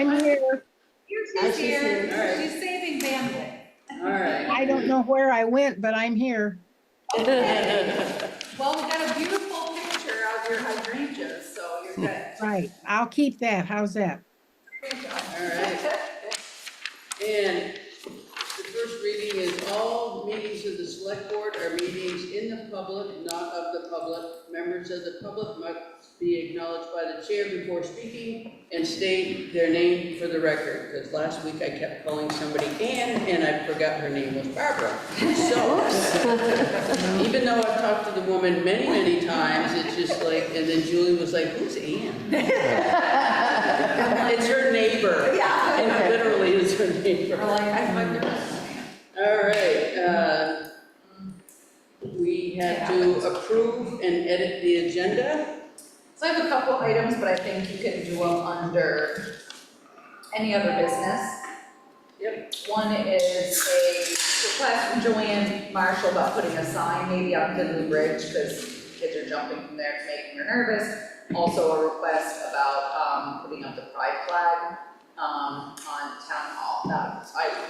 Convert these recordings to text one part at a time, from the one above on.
I'm here. She's here. All right. She's saving bandwidth. All right. I don't know where I went, but I'm here. Well, we got a beautiful picture of your hydrangeas, so you're good. Right. I'll keep that. How's that? All right. And the first reading is all meetings of the select board are meetings in the public, not of the public. Members of the public must be acknowledged by the chair before speaking and state their name for the record. Because last week I kept calling somebody Ann and I forgot her name was Barbara. So, even though I've talked to the woman many, many times, it's just like, and then Julie was like, who's Ann? It's her neighbor. Yeah. And literally it's her neighbor. We're like, I find there. All right, we had to approve and edit the agenda. So I have a couple items, but I think you can do them under any other business. Yep. One is a request from Joanne Marshall about putting a sign maybe up to the bridge, because kids are jumping from there, it's making her nervous. Also a request about putting up the pride flag on town hall.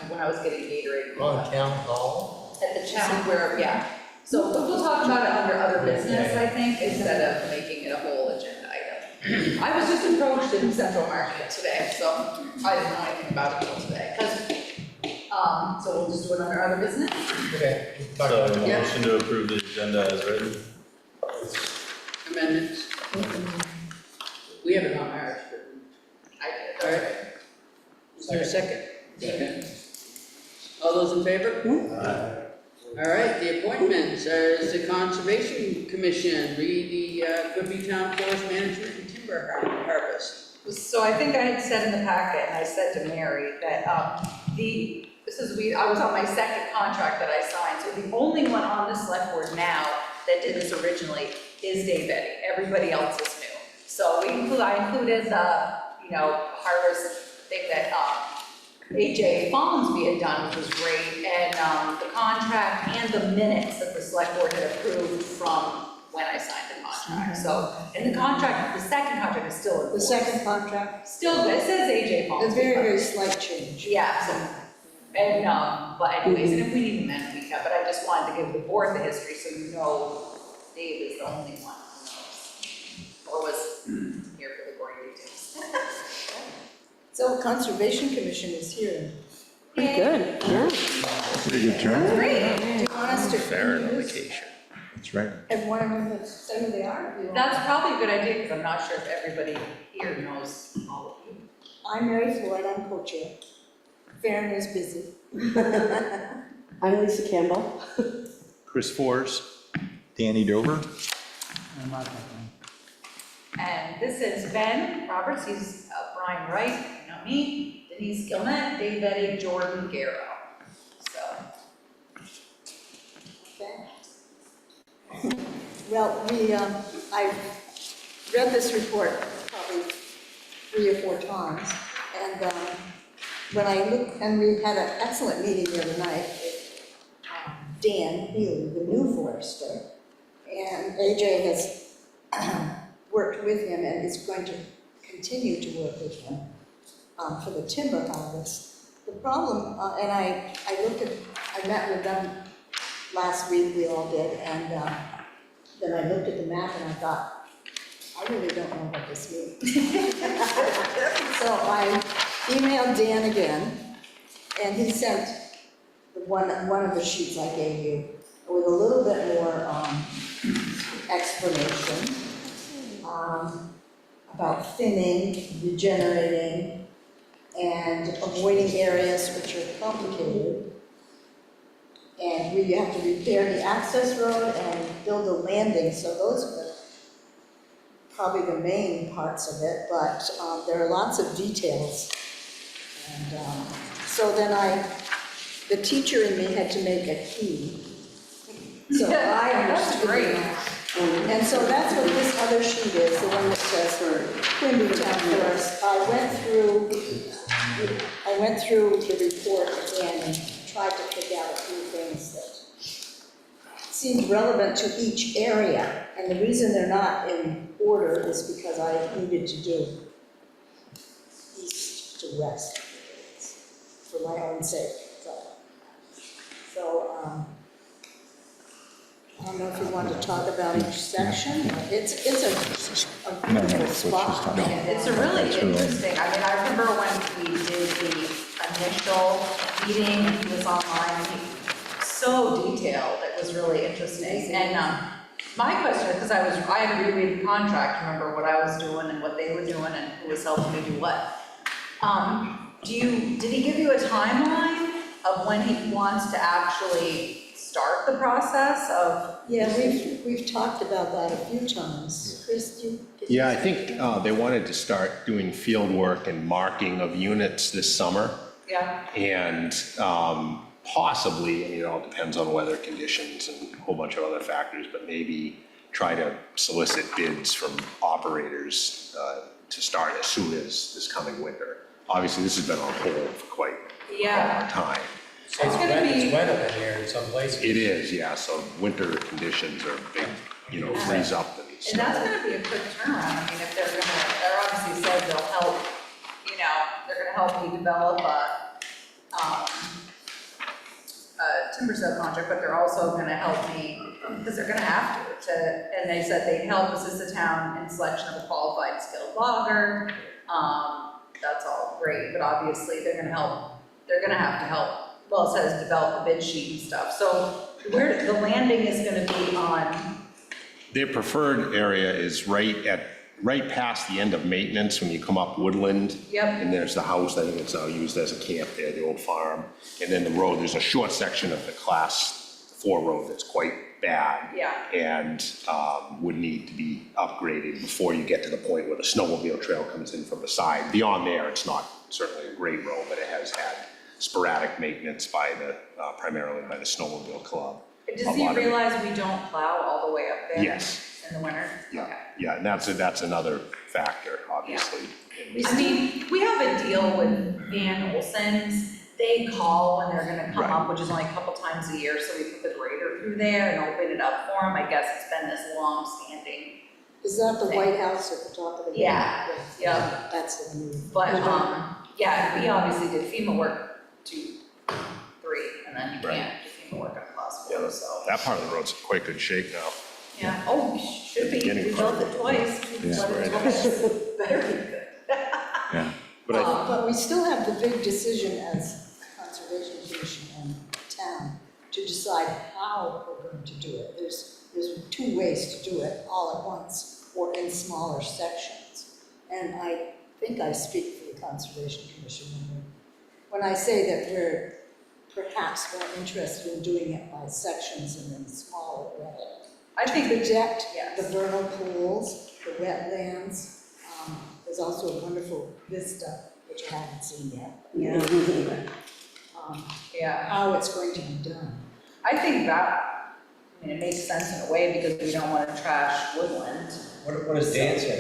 When I was getting Gatorade. On town hall? At the town where, yeah. So we'll talk about it under other business, I think, instead of making it a whole agenda item. I was just approached in Central Market today, so I didn't know anything about it until today, because, so we'll just do it under other business. Okay. So, Yeah. motion to approve the agenda as written. Amendments. We have it on ours, but, I did, all right. Is there a second? Second. All those in favor? All right, the appointments, is the Conservation Commission, read the Quimby Town Forest Management and Timber Harvest. So I think I had said in the packet, and I said to Mary, that, I was on my second contract that I signed, so the only one on the select board now that did this originally is Dave Eddy. Everybody else is new. So I included the, harvest thing that, AJ Follinsby had done, which was great, and, the contract and the minutes that the select board had approved from when I signed the contract. So, and the contract, the second contract is still in The force. second contract, Still good, it says AJ Follinsby. a very, very slight change. Yeah, so, and, but anyways, and if we need to amend, we can, but I just wanted to give the board the history so you know Dave is the only one who knows. Or was here for the gory details. So Conservation Commission is here. Pretty good, yeah. Pretty good turn. Great. Do you want us to? Fair on introduce vacation. That's right. everyone of them say who they are? Do you want- That's probably a good idea, because I'm not sure if everybody here knows all of you. I'm Mary Floyd, I'm co-chair. Farron is busy. I'm Lisa Campbell. Chris Forrest. Danny Dover. And this is Ben Roberts, he's Brian Wright, you know me, Denise Gilmet, Dave Eddy, Jordan Garrow. So, Okay. Well, I've read this report probably 3 or 4 times, and when I look, and we had an excellent meeting the other night with Dan Healy, the new forester, and AJ has worked with him and is going to continue to work with him for the timber harvest. The problem, and I met with them last week, we all did, and then I looked at the map and I thought, I really don't know what this means. So I emailed Dan again, and he sent one of the sheets I gave you with a little bit more explanation about thinning, regenerating, and avoiding areas which are complicated. And we have to repair the access road and build a landing, so those are probably the main parts of it, but there are lots of details. And so then the teacher in me had to make a key. So I understood that. And so that's what this other sheet is, the one that says Quimby Town Forest. I went through the report again and tried to pick out a few things that seemed relevant to each area. And the reason they're not in order is because I needed to do east to rest for my own sake, so, I don't know if you want to talk about each section. It's a No, beautiful that's what she's spot. talking about. It's a really That's really- interesting, I mean, I remember when we did the initial meeting, he was online, and he, so detailed, it was really interesting. And, my question, because I had to reread the contract, remember what I was doing and what they were doing and who was helping me do what. Did he give you a timeline of when he wants to actually start the process of? Yeah, we've talked about that a few times. Chris, you? Yeah, I think they wanted to start doing field work and marking of units this summer. Yeah, And possibly, I mean, it all depends on weather conditions and a whole bunch of other factors, but maybe try to solicit bids from operators to start as soon as this coming winter. Obviously, this has been on hold for quite a yeah, long time. It's gonna be- It's wet up in here in some places. It is, yeah, so winter conditions are big, freeze up and and that's snow. gonna be a quick turnaround, I mean, if they're obviously said they'll help, they're gonna help me develop a timber subcontract, but they're also gonna help me, because they're gonna have to, and they said they'd help assist the town in selection of a qualified skilled logger. That's all great, but obviously they're gonna have to help, well, it says develop the bid sheet and stuff, so where, the landing is gonna be on, Their preferred area is right past the end of maintenance when you come up Woodland. Yep. And there's the house, I think it's used as a camp there, the old farm. And then the road, there's a short section of the class 4 road that's quite bad. yeah. And would need to be upgraded before you get to the point where the snowmobile trail comes in from the side. Beyond there, it's not certainly a great road, but it has had sporadic maintenance primarily by the snowmobile club. Does A he lot of it. realize we don't plow all the way up there? Yes. In the winter? Yeah, Okay. yeah, and that's another factor, obviously. I mean, we have a deal with Van Olsen's, they call when they're gonna come Right. up, which is only a couple times a year, so we put the grader through there and open it up for them, I guess it's been this long-standing. Is that the White House at the top of the hill? Yeah, yeah. That's the move. But, yeah, we obviously did FEMA work 2, 3, and then you Right. can't do FEMA work on class 4, so. That part of the road's in quite good shape now. Yeah, oh, should be, Beginning we built it twice, we Yeah. built it twice, better be good. Yeah. But I, But we still have the big decision as Conservation Commission and town to decide how we're going to do it. There's 2 ways to do it, all at once or in smaller sections. And I think I speak for the Conservation Commission when I say that we're perhaps more interested in doing it by sections and in smaller way. I think, Protect yes. the vernal pools, the wetlands. There's also a wonderful vista, which I haven't seen yet. Yeah. How it's going to be done. I think that, I mean, it makes sense in a way because we don't want to trash woodland. What does Dan say?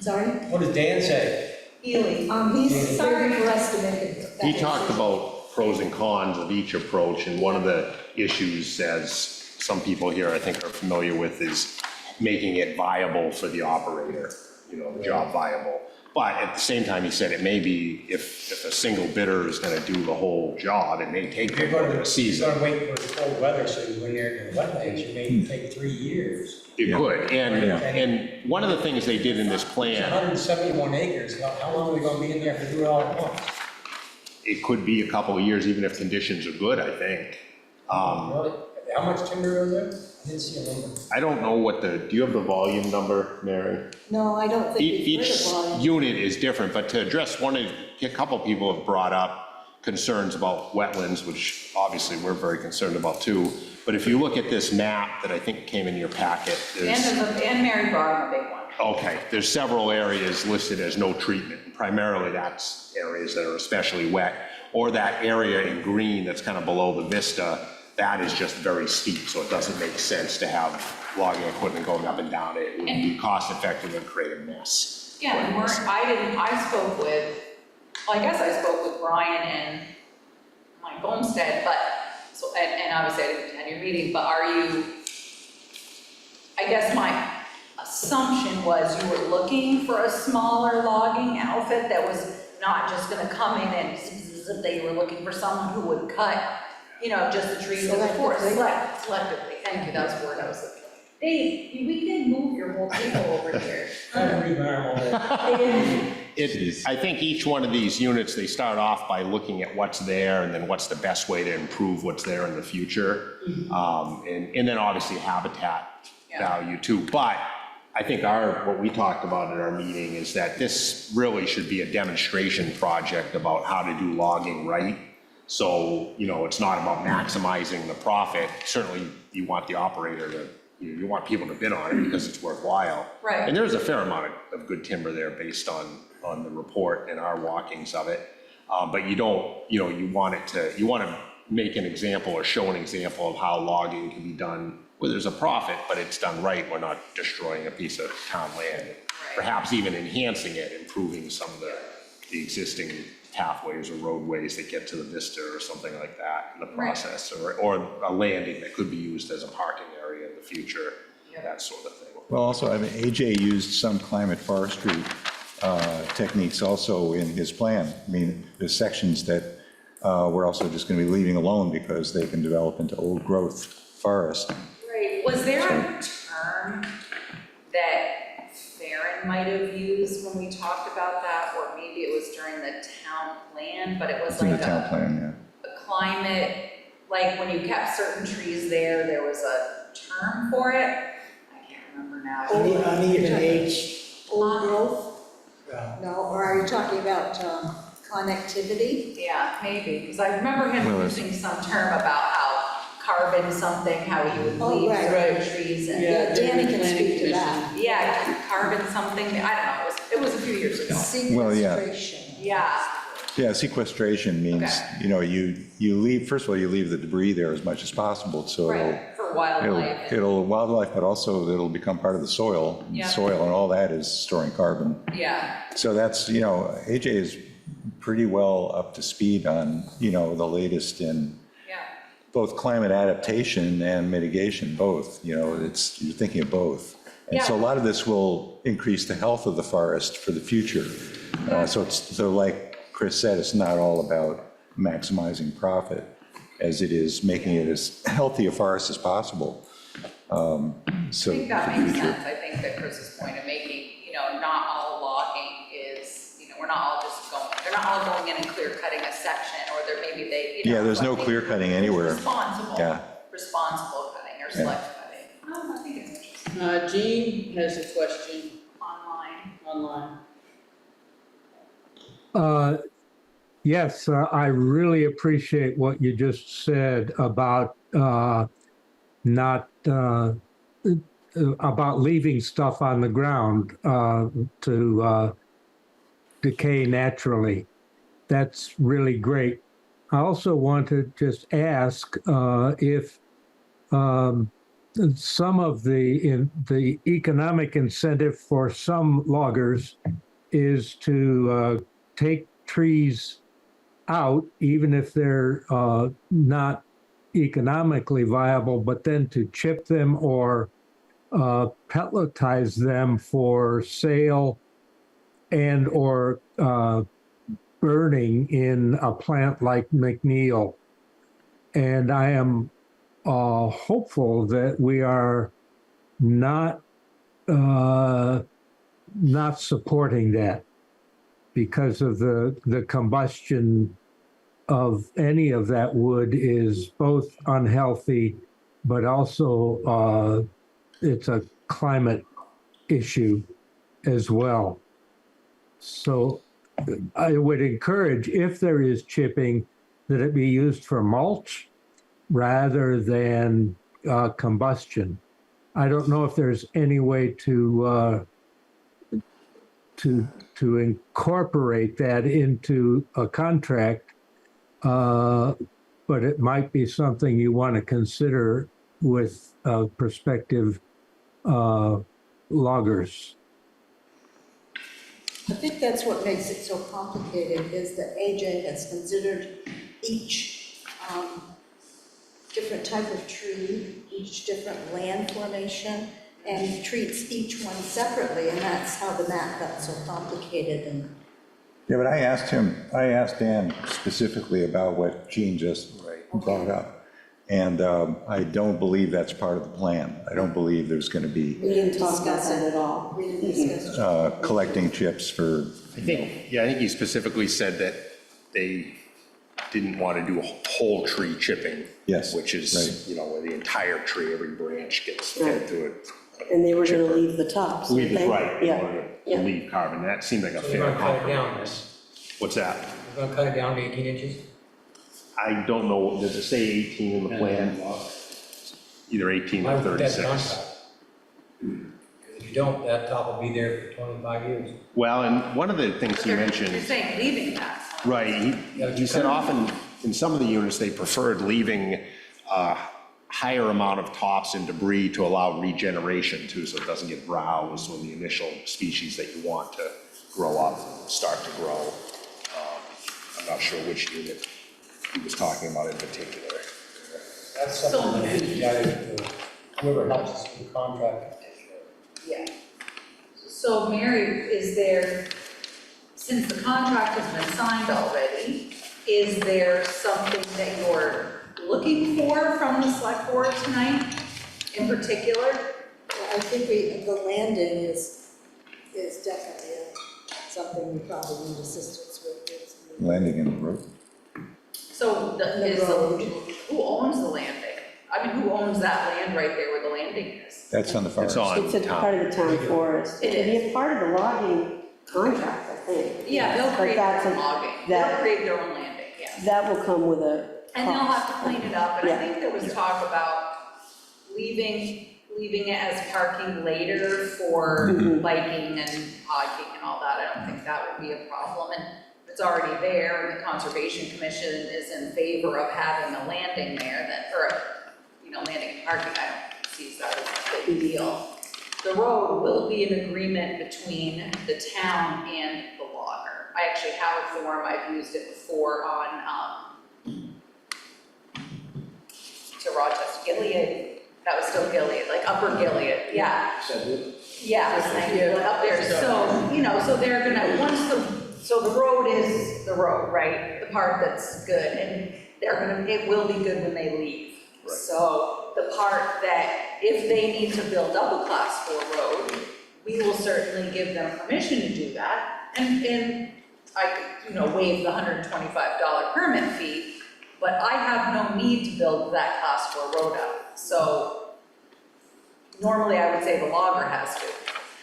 Sorry? What does Dan say? Ely. He's sorry for us to make it. he talked about pros and cons of each approach, and one of the issues, as some people here I think are familiar with, is making it viable for the operator, the job viable. But at the same time, he said it may be, if a single bidder is gonna do the whole job, it may take You're more than gonna, a season. you're gonna wait for cold weather, so when you're in the wetlands, you may take 3 years. It could, and, Yeah. and one of the things they did in this It's plan, 171 acres, how long are we gonna be in there to do it all at once? it could be a couple of years, even if conditions are good, I think. Really? How much timber is there? I didn't see a number. I don't know do you have the volume number, Mary? No, I don't think we've Each heard of volume. unit is different, but to address a couple people have brought up concerns about wetlands, which obviously we're very concerned about too. But if you look at this map that I think came in your packet, And Mary brought him a big one. okay, there's several areas listed as no treatment. Primarily that's areas that are especially wet, or that area in green that's kind of below the vista, that is just very steep, so it doesn't make sense to have logging equipment going up and down it. It would be cost effective and create a mess. Yeah, and I spoke with Brian and Mike Olmsted, but, so, and obviously I didn't attend your meeting, but I guess my assumption was you were looking for a smaller logging outfit that was not just gonna come in and if they were looking for someone who would cut, you know, just the trees in the forest. Selectively, thank you, that's the word I was looking for. Dave, we can move your whole table over here. I think each one of these units, they start off by looking at what's there and then what's the best way to improve what's there in the future. And then obviously habitat value too. But I think what we talked about at our meeting is that this really should be a demonstration project about how to do logging right. So, you know, it's not about maximizing the profit. Certainly you want the operator to, you want people to bid on it because it's worthwhile. Right. And there's a fair amount of good timber there based on the report and our walkings of it. But you don't, you know, you want to make an example or show an example of how logging can be done where there's a profit, but it's done right. We're not destroying a piece of town land. Right. Perhaps even enhancing it, improving some of the existing pathways or roadways that get to the vista or something like that in the process, or a landing that could be used as a parking area in the future, that sort of thing. Well, also, I mean, AJ used some climate forestry techniques also in his plan. I mean, there's sections that we're also just going to be leaving alone because they can develop into old growth forest. Right, was there a term that Farron might have used when we talked about that, or maybe it was during the town plan, but it was It's in the like town plan, a climate, like when you kept certain trees there was a term for it? I can't remember now. Uneven age. Old growth? Yeah. No, or are you talking about connectivity? Yeah, maybe, because I remember him Well, using some term about how carbon something, how he would Oh, leave right, certain trees and. Yeah, Danny can speak to that. Yeah, carbon something, I don't know, it was a few years ago. Well, yeah. Sequestration. Yeah, Yeah, sequestration means, Okay. you know, you leave, first of all, you leave the debris there as much as possible, so right, for wildlife. it'll wildlife, but also it'll become part of the soil. Yeah. Soil and all that is storing carbon. Yeah, So that's, you know, AJ is pretty well up to speed on, you know, the latest in yeah, both climate adaptation and mitigation, both, you know, you're thinking of both. And so a Yeah. lot of this will increase the health of the forest for the future. So like Chris said, it's not all about maximizing profit as it is making it as healthy a forest as possible. I So think that for the makes future. sense, I think that Chris's point of making, you know, not all logging is, you know, we're not all just going, they're not all going in and clear cutting a section, or there maybe they, you know. Yeah, there's no but clear cutting anywhere. Responsible. Yeah. Responsible cutting or select cutting. Oh, I think it's interesting. Jean has a question Online. online. Yes, I really appreciate what you just said about not about leaving stuff on the ground to decay naturally. That's really great. I also want to just ask if some of the economic incentive for some loggers is to take trees out, even if they're not economically viable, but then to chip them or pelletize them for sale and or burning in a plant like McNeil. And I am hopeful that we are not supporting that, because of the combustion of any of that wood is both unhealthy, but also it's a climate issue as well. So I would encourage, if there is chipping, that it be used for mulch rather than combustion. I don't know if there's any way to incorporate that into a contract, but it might be something you want to consider with prospective loggers. I think that's what makes it so complicated, is that AJ has considered each different type of tree, each different land formation, and treats each one separately, and that's how the map got so complicated. And Yeah, but I asked Dan specifically about what Gene just brought up. And I don't believe that's part of the plan. I don't believe there's going to be We didn't talk about that at all. We didn't discuss it. collecting chips for, I think he specifically said that they didn't want to do a whole tree chipping. Yes, Which is, right. you know, where the entire tree, every branch gets fed through it. And they were gonna leave the tops. Leave weren't it they? right, they Yeah, wanted yeah. to leave carbon, that seemed like a So fair we're gonna cut it down, compromise. What's that? We're gonna cut it down to 18 inches? I don't know, does it say 18 in the plan? Either 18 Why or would that 36. contract? Because if you don't, that top will be there for 25 years. Well, and one of the things But he you're mentioned, saying leaving that. right, he said often, in some of the units, they preferred leaving a higher amount of tops and debris to allow regeneration too, so it doesn't get browsed when the initial species that you want to grow up start to grow. I'm not sure which unit he was talking about in particular. That's something that you guys, whoever helps us with the contract. Yeah. So Mary, is there, since the contract has been signed already, is there something that you're looking for from the select board tonight in particular? Well, I think the landing is definitely something we probably need assistance with. landing in the road. So who owns the landing? I mean, who owns that land right there where the landing is? That's on the far It's side. on It's a part of the town forest. It It'd be is. a part of the logging contract, I think. Yeah, they'll But create that's their a- own logging. They'll that- create their own landing, yes. That will come with a And they'll have to cost. clean it up, and I Yeah. think there was talk about leaving it as parking later for Mhm. biking and hiking and all that. I don't think that would be a problem, and if it's already there, and the Conservation Commission is in favor of having a landing there, that, or, landing and parking, I don't see that as a big deal. The road will be an agreement between the town and the logger. I actually have a form, I've used it before on, to Rochester, Gilead, that was still Gilead, like Upper Gilead, yeah. Yeah, thank you, like up there, so, so they're gonna, so the road is the road, right? The part that's good, and it will be good when they leave. Right. So the part that, if they need to build up a class 4 road, we will certainly give them permission to do that, and I could, waive the $125 permit fee, but I have no need to build that class 4 road up. So normally I would say the logger has to.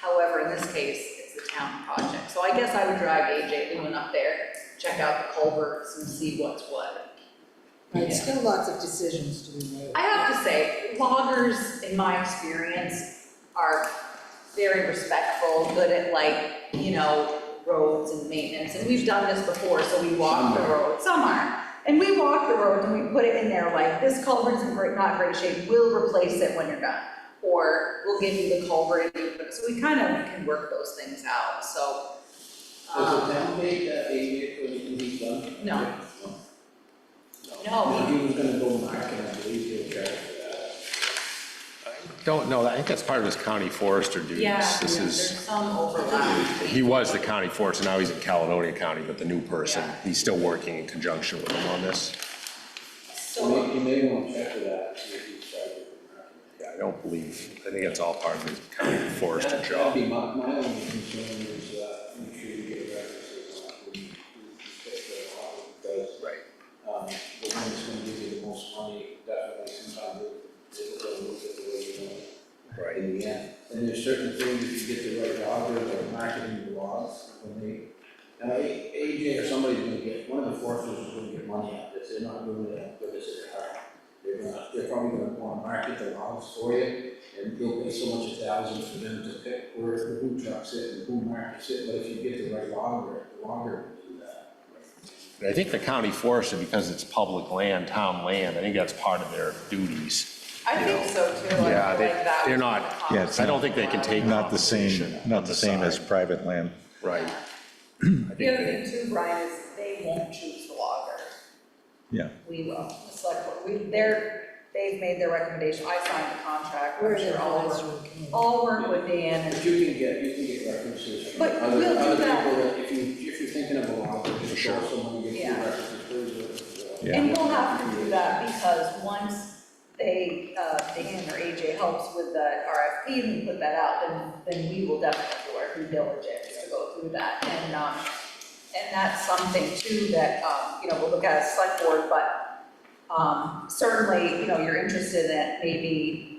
However, in this case, it's the town project. So I guess I would drive AJ Lewin up there, check out the culverts and see what's what. Right, still lots of decisions to be made. I have to say, loggers, in my experience, are very respectful, good at roads and maintenance. And we've done this before, so we walk the road. Some are. And we walk the road and we put it in there like, this culvert's in not great shape, we'll replace it when you're done. Or we'll give you the culvert. So we kind of can work those things out, so. Does the town pay that AJ for the he's done? No. No, He was gonna go mark and I believe he'll charge for that. Don't know, I think that's part of his county forester duties. yeah, This there's is, some overlap. he was the county forester, now he's in Caledonia County, but the new person, Yeah. he's still working in conjunction with him on this. So, You may want to check for that, see if he's charging for marking. Yeah, I don't believe, I think that's all part of his county forester That'd job. be my only concern is, make sure you get references on who fits the law, because, Right. the one that's gonna give you the most money, definitely sometimes it'll look at the way you want it. Right. In the end, and there's certain things, if you get the right logger or marketing the logs, when they, now AJ or somebody's gonna get, one of the foresters is gonna get money out of this, they're not doing it for this at heart. They're probably gonna wanna market the logs for you, and you'll pay so much $1,000 for them to pick where the who trucks it and who markets it, but if you get the right logger, the logger will do that. And I think the county forester, because it's public land, town land, I think that's part of their duties. I think so too. I Yeah, feel they- like that they're was not- the Yeah, it's I don't think they can take Not the same, compensation on not the same as side. private land. Right. I The think other they- thing too, Brian, is they won't choose the logger. Yeah. We will, the select board, they've made their recommendation, I signed the contract, We're I'm an sure advisory committee. all work with Dan and. But you can get references from But other we'll do people that. that, if you think thinking of a lot, but just Sure. also when you get Yeah. to references, Yeah. And we'll have to do that because once they, Dan or AJ helps with the RFP and we put that out, then we will definitely do our due diligence to go through that. And that's something too that, we'll look at as select board, but, certainly, you're interested in it, maybe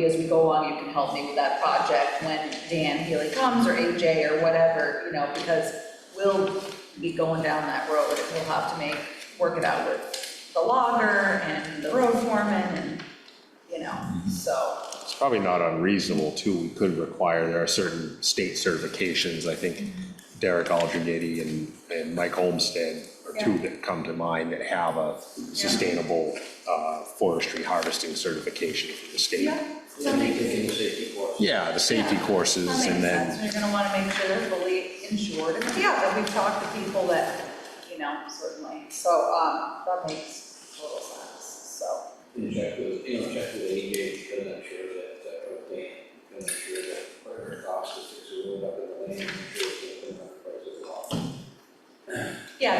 as we go along, you can help me with that project when Dan Healy comes or AJ or whatever, because we'll be going down that road and we'll have to work it out with the logger and the road foreman and, so. It's probably not unreasonable too, we could require, there are certain state certifications, I think Derek Aldrinity and Mike Olmsted are two that come to mind that have a sustainable forestry harvesting certification from the state. Yeah, so they take the safety course. Yeah, the safety courses that makes and then, sense. You're gonna wanna make sure they're fully insured. And yeah, but we've talked to people that, certainly. So, that makes total sense, so. And check with AJ, to make sure that, or they, to make sure that whatever it costs is fix the road up in the lane, make sure it's within the price of the law. Yeah,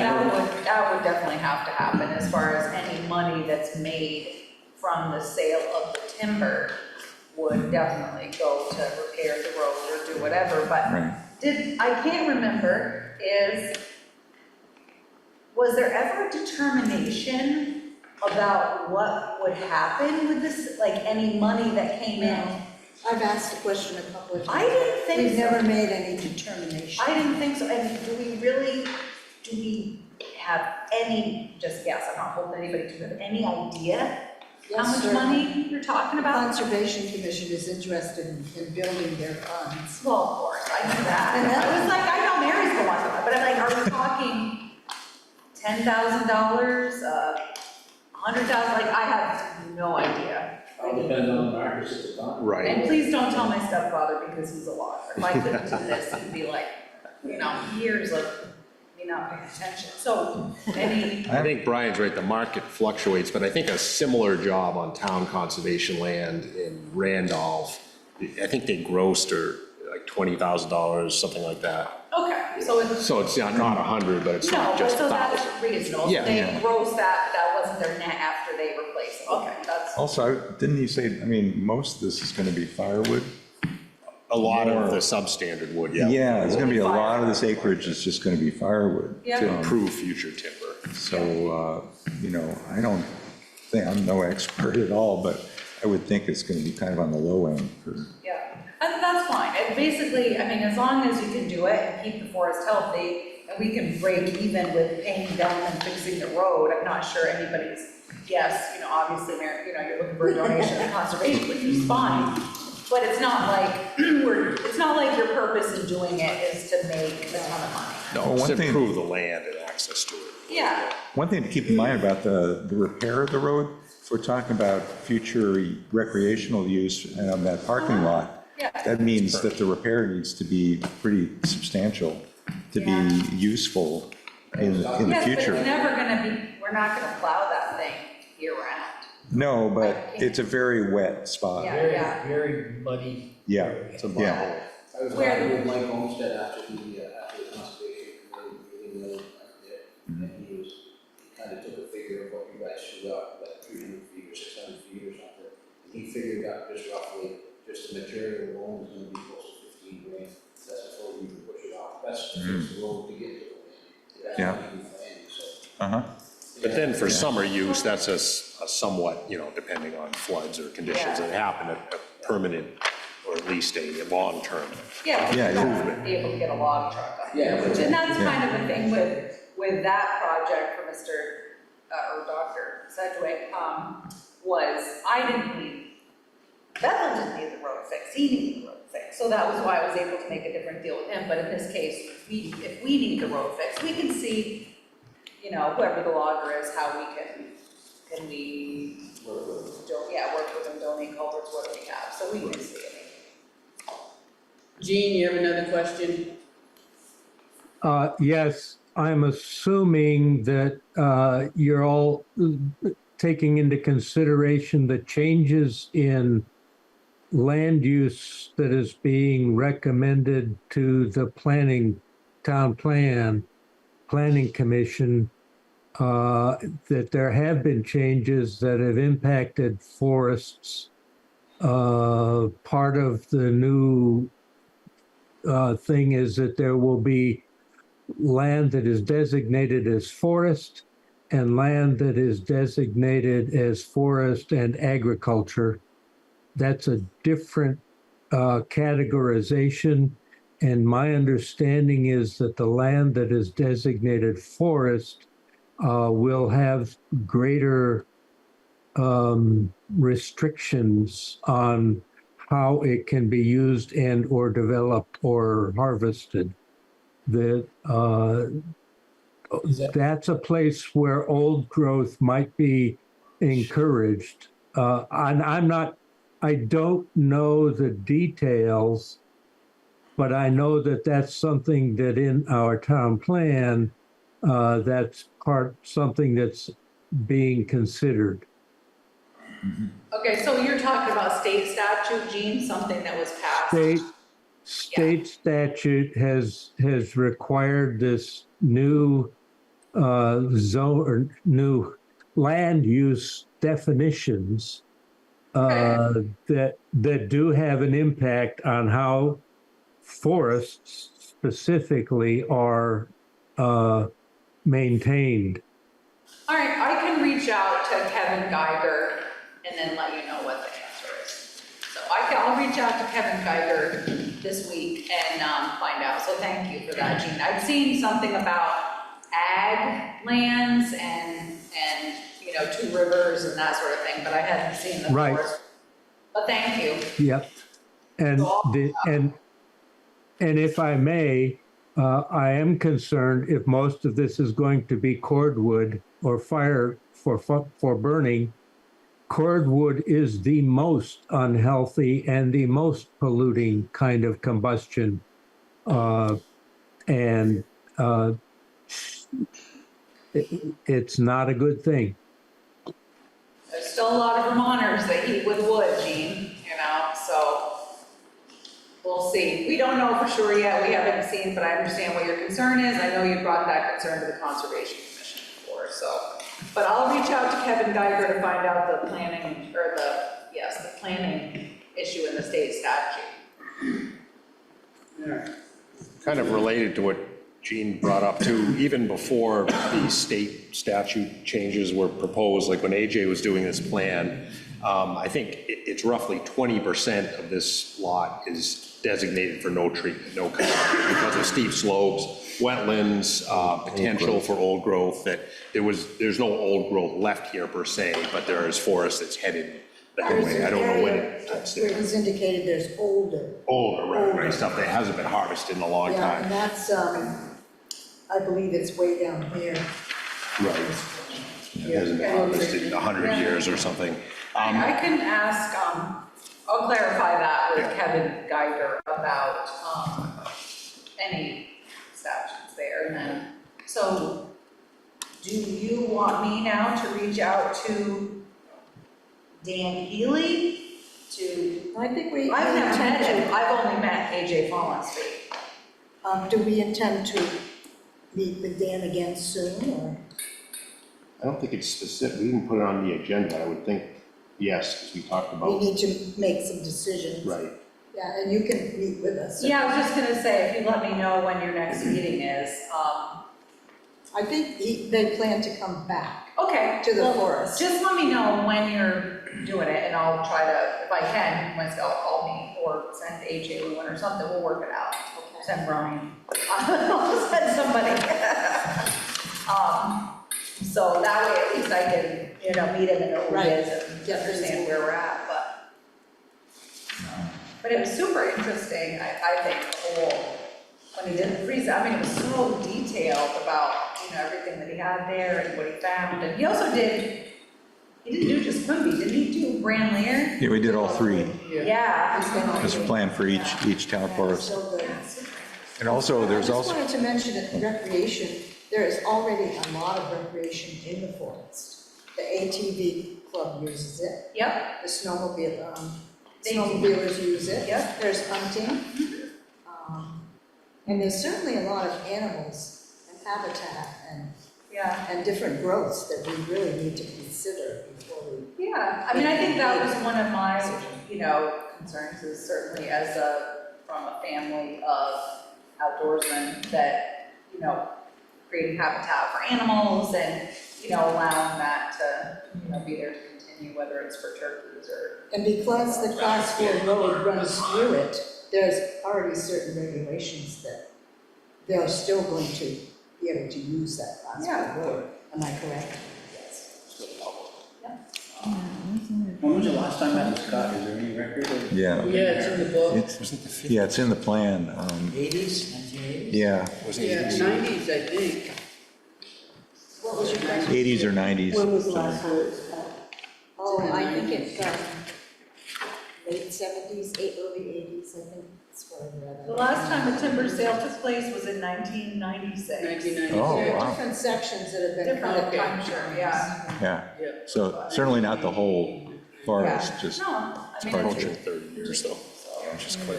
that would definitely have to happen as far as any money that's made from the sale of the timber would definitely go to repair the road or do whatever, but Right. I can't remember, was there ever a determination about what would happen with this, like any money that came in? I've asked the question a couple of times. I didn't think so. We've never made any determination. I didn't think so, and do we have any, just guess, I'm not holding anybody to it, any idea how Yes, much sir. money you're talking The about? Conservation Commission is interested in building their funds. Well, of course, I knew that. I was like, I know Mary's the one, but I'm like, are we talking $10,000, $100,000? Like, I have no idea. All depends on the markets at the time. right. And please don't tell my stepfather because he's a lawyer. If I couldn't do this, it'd be like, years of me not paying attention. So, I think Brian's right, the market fluctuates, but I think a similar job on town conservation land in Randolph, I think they grossed or like $20,000, something like that. okay, so it's, So it's not 100, but it's no, not but just so 1,000. that's reasonable. Yeah. They Yeah. grossed that wasn't their net after they replaced it. Okay, that's, Also, didn't you say, most of this is going to be firewood? A lot of More. the substandard wood, yeah. Yeah, there's going to be a lot of this acreage is just going to be firewood. Yeah. To improve future timber. So, I don't think, I'm no expert at all, but I would think it's going to be kind of on the low end for, yeah, and that's fine. And basically, as long as you can do it and keep the forest healthy, and we can break even with paying them and fixing the road, I'm not sure anybody's guess, obviously, Mary, you're looking for a donation to conservation, which is fine. But it's not like it's not like your purpose in doing it is to make a ton of money. No, Well, it's one to thing- improve the land and access to it. Yeah, one thing to keep in mind about the repair of the road, if we're talking about future recreational use on that parking lot, yeah. that means that the repair needs to be pretty substantial to Yeah. be useful in the Yes, but it's future. never we're not gonna plow that thing year round. No, but it's a very wet spot. Yeah. Very, very muddy. Yeah, It's a yeah. bubble. I was Where- talking with Mike Olmsted after the conservation committee, meeting, and he kind of took a figure of what you guys threw up, like 300 feet or 600 feet or something. And he figured out just roughly, just the material alone is gonna be close to 15 grand. That's before we even push it off. That's just the road to get to the land. That's Yeah. not even landing, so. Uh-huh. But then for summer use, that's a somewhat, depending on floods or conditions that happen, a permanent or at least a long-term. Yeah, Yeah, you're yeah. not gonna be able to get a log truck up Yeah, there, and that's yeah. kind of the thing with that project for Mr. Or Dr. Sedgwick, was Bethel didn't need the road fixed, he needed the road fixed, so that was why I was able to make a different deal with him, but in this case, if we need the road fixed, we can see, whoever the logger is, how we can we, work with them, donate culverts, what do we have, so we can see it. Gene, you have another question? Yes, I'm assuming that you're all taking into consideration the changes in land use that is being recommended to the planning town planning commission, that there have been changes that have impacted forests. Part of the new thing is that there will be land that is designated as forest and land that is designated as forest and agriculture. That's a different categorization. And my understanding is that the land that is designated forest will have greater restrictions on how it can be used and or developed or harvested. That that's a place where old growth might be encouraged. I don't know the details, but I know that that's something that in our town plan, that's something that's being considered. Okay, so you're talking about state statute, Gene, something that was passed? State statute has required this new zone or new land use definitions that do have an impact on how forests specifically are maintained. All right, I can reach out to Kevin Geiger and then let you know what the answer is. So I'll reach out to Kevin Geiger this week and find out. So thank you for that, Gene. I've seen something about ag lands and you know, two rivers and that sort of thing, but I hadn't seen the Right. forest. But thank you. Yep. And if I may, I am concerned if most of this is going to be cordwood or fire for burning. Cordwood is the most unhealthy and the most polluting kind of combustion. It's not a good thing. There's still a lot of Vermonters that eat with wood, Gene, you know, so we'll see. We don't know for sure yet. We haven't seen, but I understand what your concern is. I know you brought that concern to the Conservation Commission before, so. But I'll reach out to Kevin Geiger to find out the planning, or the planning issue in the state statute. Kind of related to what Gene brought up too, even before the state statute changes were proposed, like when AJ was doing this plan, I think it's roughly 20% of this lot is designated for no treatment, no cut, because of steep slopes, wetlands, potential for old growth, that there's no old growth left here per se, but there is forest that's headed that way. I don't know when it's Where it was indicated there's older. right, stuff that hasn't been harvested in a long Yeah, time. and that's, I believe it's way down here. Right. It hasn't been harvested in 100 years or something. I can ask, I'll clarify that with Yeah. Kevin Geiger about any statutes there. And then, so do you want me now to reach out to Dan Healy I think we. I've never met intend him, I've only met AJ Follensby. Do we intend to meet with Dan again soon, or? I don't think it's specific, we didn't put it on the agenda, I would think, yes, because we talked We about, need to make some decisions. right. Yeah, and you can meet with us. Yeah, I was just gonna say, if you let me know when your next meeting is, I think they plan to come back okay. to the well, forest. Just let me know when you're doing it, and I'll try to, if I can, myself, call me, or send AJ one or something, we'll work it out. Okay. Send Brian. I'll send somebody. So that way at least I can, meet him and know who he is and Yeah, understand where we're at, but it was super interesting, I think, the whole, when he did the freeze, I mean, it was so detailed about, everything that he had there and what he found, and he also he didn't do just Quimby, didn't he do Grand Lair? Yeah, we did all three. Yeah. There's a plan for each town forest. So good. And also, there's I also, just wanted to mention that recreation, there is already a lot of recreation in the forest. The ATV club uses it, Yep, the snowmobile, They do. snowmobilers use it. Yep. There's hunting. And there's certainly a lot of animals and habitat Yeah. and different growths that we really need to consider before we. Yeah, I mean, I think that was one of my, concerns is certainly from a family of outdoorsmen that, creating habitat for animals and, allowing that to, be there to continue, whether it's for turkeys or. And because the class 4 road runs through it, there's already certain regulations that they're still going to be able to use that class 4 road. Am I correct? When was the last time that was cut? Is there any record of? Yeah. Yeah, it's in the book. Yeah, it's in the plan. 80s, 1980s? Yeah, Yeah, 90s, I think. What was your question? 80s or 90s. When was the last time it was cut? Oh, I think it's late 70s, early 80s, I think that's what I read. The last time the timber sale took place was in 1996. 1996. Oh, There are wow. different sections that have been Different cut. time, sure, yeah. Yeah, Yeah. so certainly not the whole forest, Yeah. just, No, I mean, partial. it's, 30 years though, which is quite.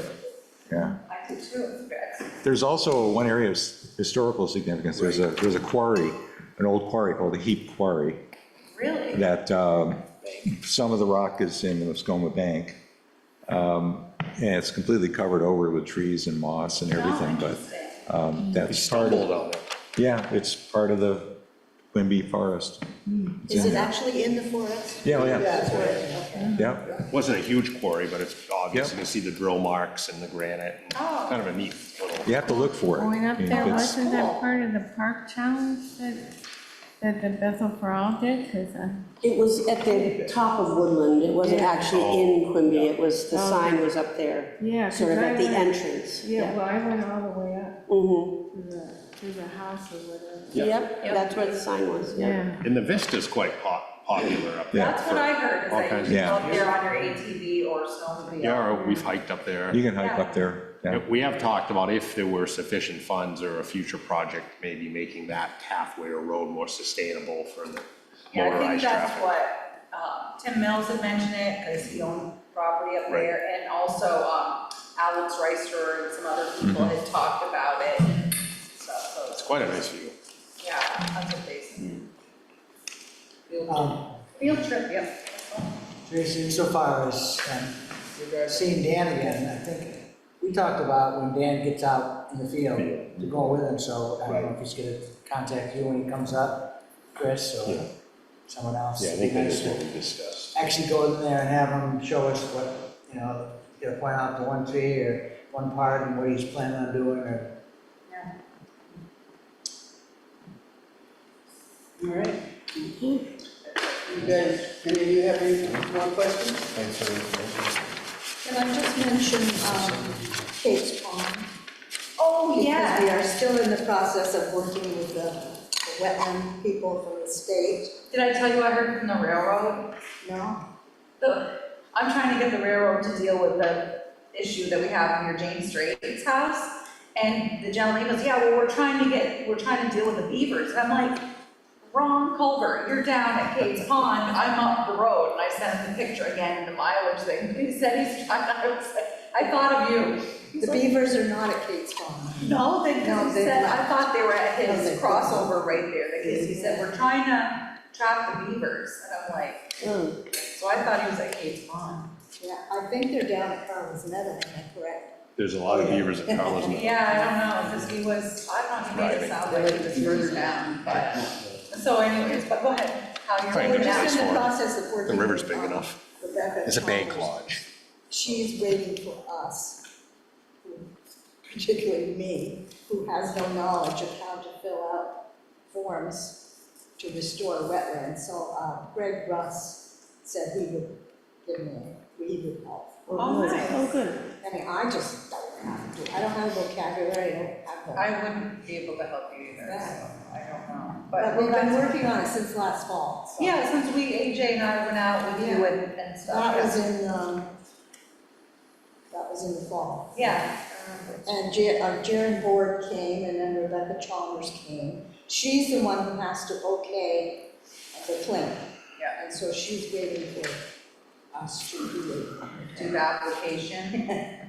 yeah. I do too, it's good. There's also one area of historical significance. There's a quarry, an old quarry called the Heap Quarry, Really? that some of the rock is in the Muskoma Bank. And it's completely covered over with trees and moss and everything, but Interesting. that's part Stumbled of, on it. yeah, it's part of the Quimby Forest. It's Is in it there. actually in the forest? Yeah, oh, yeah, That's right, okay. yeah. Wasn't a huge quarry, but it's obvious. Yep. You can see the drill marks and the granite. and Oh. Kind of a neat little. You have to look for it. Going up I mean, there, it's- wasn't that part of the park challenge that the Bethel for All did? Because It was at the top of Woodland, it wasn't Yeah. actually in Quimby, it was, the Okay. sign was up there, yeah, 'cause sort of I at the went- entrance. Yeah, well, I went all the way up Mm-hmm, to the house or whatever. yep, that's where the sign was, yeah. Yeah. And the Vista's quite popular up there. That's what I heard, is all that you kinds can of- go up there on your ATV or snowmobile. Yeah, or we've hiked up there. You can hike up there, yeah. We have talked about if there were sufficient funds or a future project, maybe making that pathway or road more sustainable for the Yeah, I think motorized that's traffic. what, Tim Mills had mentioned it, because he owned property up Right. there, and also, Alex Reister and some other people had talked about it and stuff, so, It's quite a nice view. yeah, tons of basin. Um, Field trip, yep. Tracy, insofar as seeing Dan again, I think we talked about when Dan gets out in the field to go with him, so I don't know if he's gonna contact you when he comes up, Chris, or someone else. Yeah, I think that's what we discussed. Actually go in there and have him show us what, he's gonna point out the one tree or one part and what he's planning on doing, or. Yeah. All right. You guys, any of you have any more questions? Can I just mention, Kate's Pond? Oh, Because we are still in the process of working with the wetland people from the state. Did I tell you I heard from the railroad? No? I'm trying to get the railroad to deal with the issue that we have near James Strait's house. And the gentleman goes, yeah, well, we're trying to deal with the beavers. And I'm like, wrong culvert, you're down at Kate's Pond, I'm up the road. And I sent him the picture again, the mileage thing. He said he's trying, I was like, I thought of you. He's The like, beavers are not at Kate's Pond. no, they, No, he they're said, not. I thought they were at No, his they're crossover right there, because he said, we're trying to trap the beavers. And I'm like, so I thought he was at Kate's Pond. Yeah, I think they're down at Carlin's Meadow, am I correct? There's a lot of beavers at Carlos. Yeah, I don't know, because he was, I don't know, he made it sound like he was further down, but, so anyways, but go ahead, how you're Trying We're to moving just in out. the process of The working. river's with, big enough. Rebecca It's a bank Chalmers. lodge. She's waiting for us, particularly me, who has no knowledge of how to fill out forms to restore wetlands. So Greg Russ said he would help. Oh, nice. Oh, good. I mean, I just don't have to, I don't have the vocabulary, I don't have the. I wouldn't be able to help you either, so I don't know. But we've been that's- working on it since last fall, so. Yeah, since AJ and I went out with you and stuff. That was in the fall. Yeah. And Jaren Board came, and then Rebecca Chalmers came. She's the one who has to okay the claim. Yeah. And so she's waiting for us to Do the application.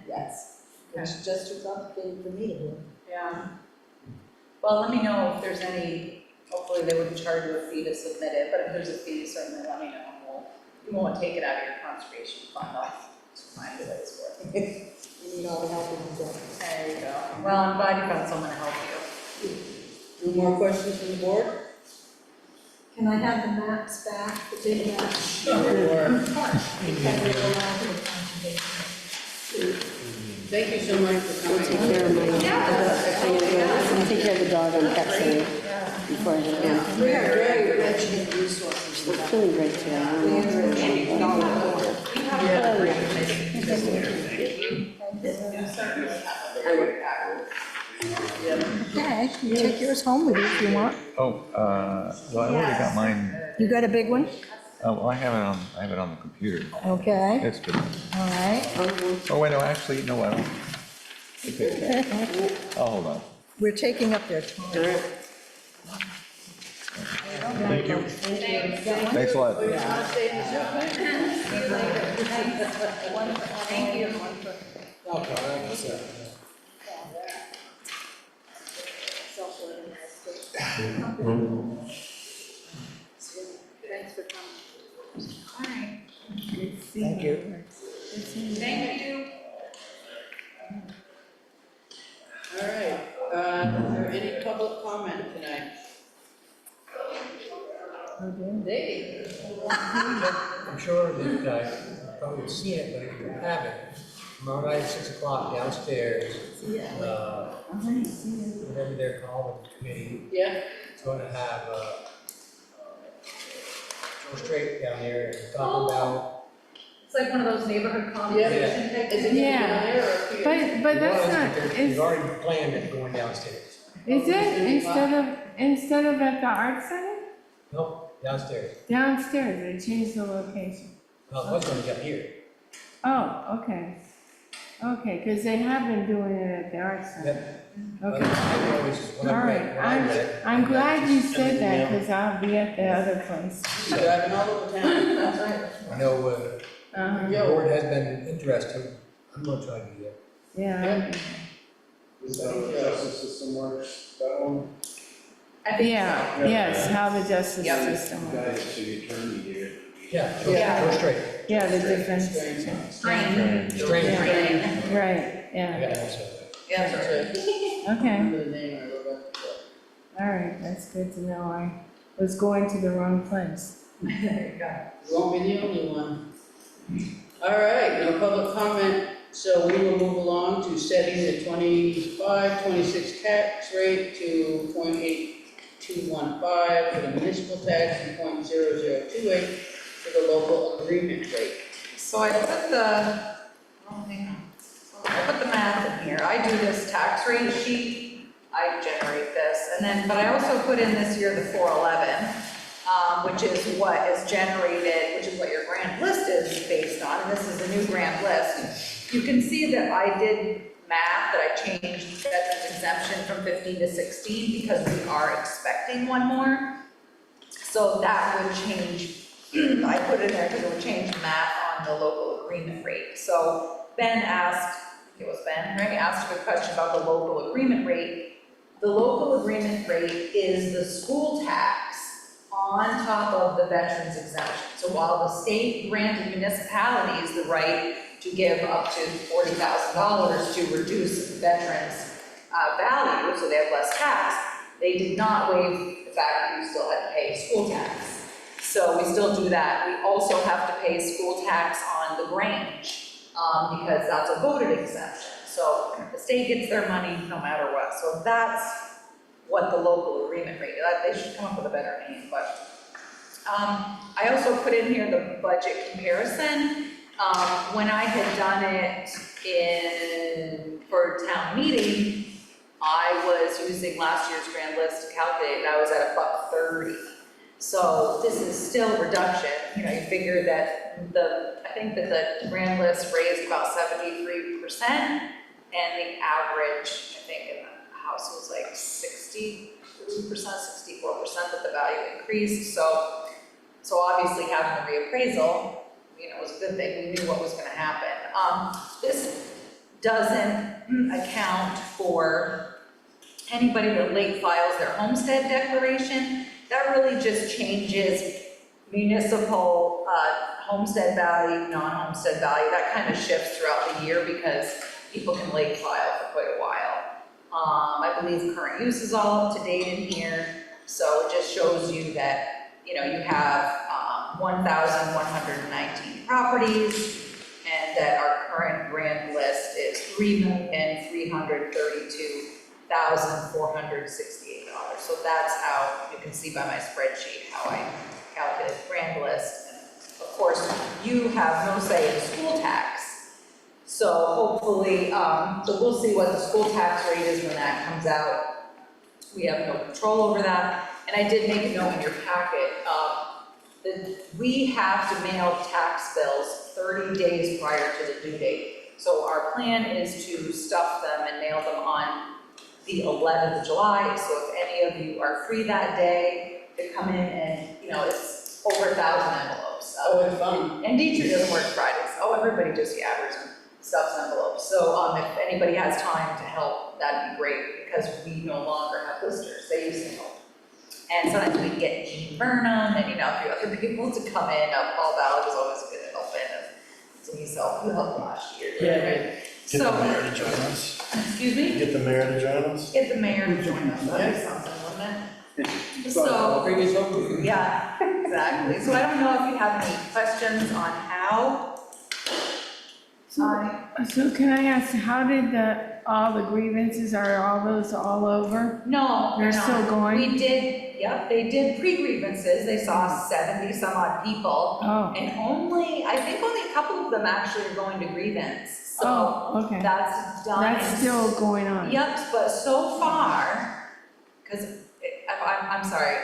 Yes, it's just too complicated for me to do. Yeah. Well, let me know if there's any, hopefully they wouldn't charge you a fee to submit it, but if there's a fee, certainly let me know. You won't take it out of your conservation fund, I'll find a ways for it. You need all the help you can get. There you go. Well, I'm glad you found someone to help you. No more questions from the board? Can I have the maps back, the big maps? Sure. Thank you so much for We'll take coming. care of my, I'll take care of the dog on Pet Center before I head down. We are very rich in resources. I'm feeling great today. I don't know what's Very rich in knowledge. Okay, you take yours home with you if you want. Oh, well, I already got mine. You got a big one? Well, I have it on the computer. Okay, That's good. all right. Oh, wait, no, actually, no, I don't. Okay. Oh, hold on. We're taking up their time. Thank you. Thanks a lot. Thank you. Thanks for coming. All right. Thank you. Thank you. All right, is there any public comment tonight? Dave? I'm sure that you guys probably have seen it, but if you haven't, tomorrow night at 6 o'clock downstairs, whatever they're called, the committee, Yeah? is going to have Joe Straight down there and talk about. It's like one of those neighborhood conversation type Is it things. Yeah. there or up here? But that's not, We've is already planned it going downstairs. it instead of at the art center? Nope, downstairs. Downstairs, they changed the location. No, it was going to be up here. Oh, okay. Okay, because they have been doing it at the art center. Yep. But Okay, I always, when all I right. read, when I read. I'm glad you said everything that, else. because I'll be at the other place. She's driving all over town. That's right. I know Uh-huh, the board has been interested. I'm going to try to do that. yeah. Is that how the justice system works, that one? I think Yeah, so. yes, how the justice Yep. system The guy works. that's the attorney here. Yeah, Yeah. Go straight. Yeah, the difference. Strain. Straight. Yeah. Right, I yeah, got that, so. Yeah, that's right. okay, Remember the name I wrote up. all right, that's good to know. I was going to the wrong place. There you go. You won't be the only one. All right, no public comment, so we will move along to setting the 25-26 tax rate to 0.8215 for the municipal tax and 0.0028 for the local agreement rate. So I put the, oh, hang on. I put the math in here. I do this tax rate sheet, I generate this, and then, but I also put in this year the 411, which is what is generated, which is what your grand list is based on, and this is the new grand list. You can see that I did math, that I changed veterans exemption from 15 to 16 because we are expecting one more. So that would change, I put it in there because it would change math on the local agreement rate. So Ben asked, it was Ben, right, asked a good question about the local agreement rate. The local agreement rate is the school tax on top of the veterans exemption. So while the state granted municipalities the right to give up to $40,000 to reduce veterans' value, so they have less tax, they did not waive the fact that you still had to pay school tax. So we still do that. We also have to pay school tax on the Grange, because that's a voted exemption. So the state gets their money no matter what. So that's what the local agreement rate is. They should come up with a better name, but. I also put in here the budget comparison. When I had done it for town meeting, I was using last year's grand list to calculate, and I was at $1.30. So this is still a reduction. You know, you figure that I think that the grand list raised about 73%, and the average, I think, in the house was like 63%, 64% that the value increased. So obviously having the reappraisal, you know, was a good thing. We knew what was going to happen. This doesn't account for anybody that late files their homestead declaration, that really just changes municipal homestead value, non-homestead value. That kind of shifts throughout the year because people can late file for quite a while. I believe current use is all up to date in here, so it just shows you that, you have 1,119 properties, and that our current grand list is $3,332,468. So that's how you can see by my spreadsheet how I calculate grand list. And of course, you have no say in school tax. So hopefully, so we'll see what the school tax rate is when that comes out. We have no control over that. And I did make a note in your packet that we have to mail tax bills 30 days prior to the due date. So our plan is to stuff them and mail them on the 11th of July. So if any of you are free that day, to come in and, it's over 1,000 envelopes. Oh, it's fun. And Dietrich doesn't work Fridays. Oh, everybody just gathers and stuffs envelopes. So if anybody has time to help, that'd be great, because we no longer have listers. They used to help. And sometimes we get Jean Burnham and, a few other people to come in. Paul Ballard is always good at helping. Denise helped last year. Yeah. Get the mayor to join us. Excuse me? Get the mayor to join us. Get the mayor to join us. That'd be something, wouldn't it? So, Bring us over. yeah, exactly. So I don't know if you have any questions on how. So can I ask, how did all the grievances, are all those all over? No, They're not. still going? We did, they did pre-grievances. They saw 70 some odd people. Oh, And I think only a couple of them actually are going to grievance. So oh, okay. that's done. That's still going on? Yep, but so far, because I'm sorry,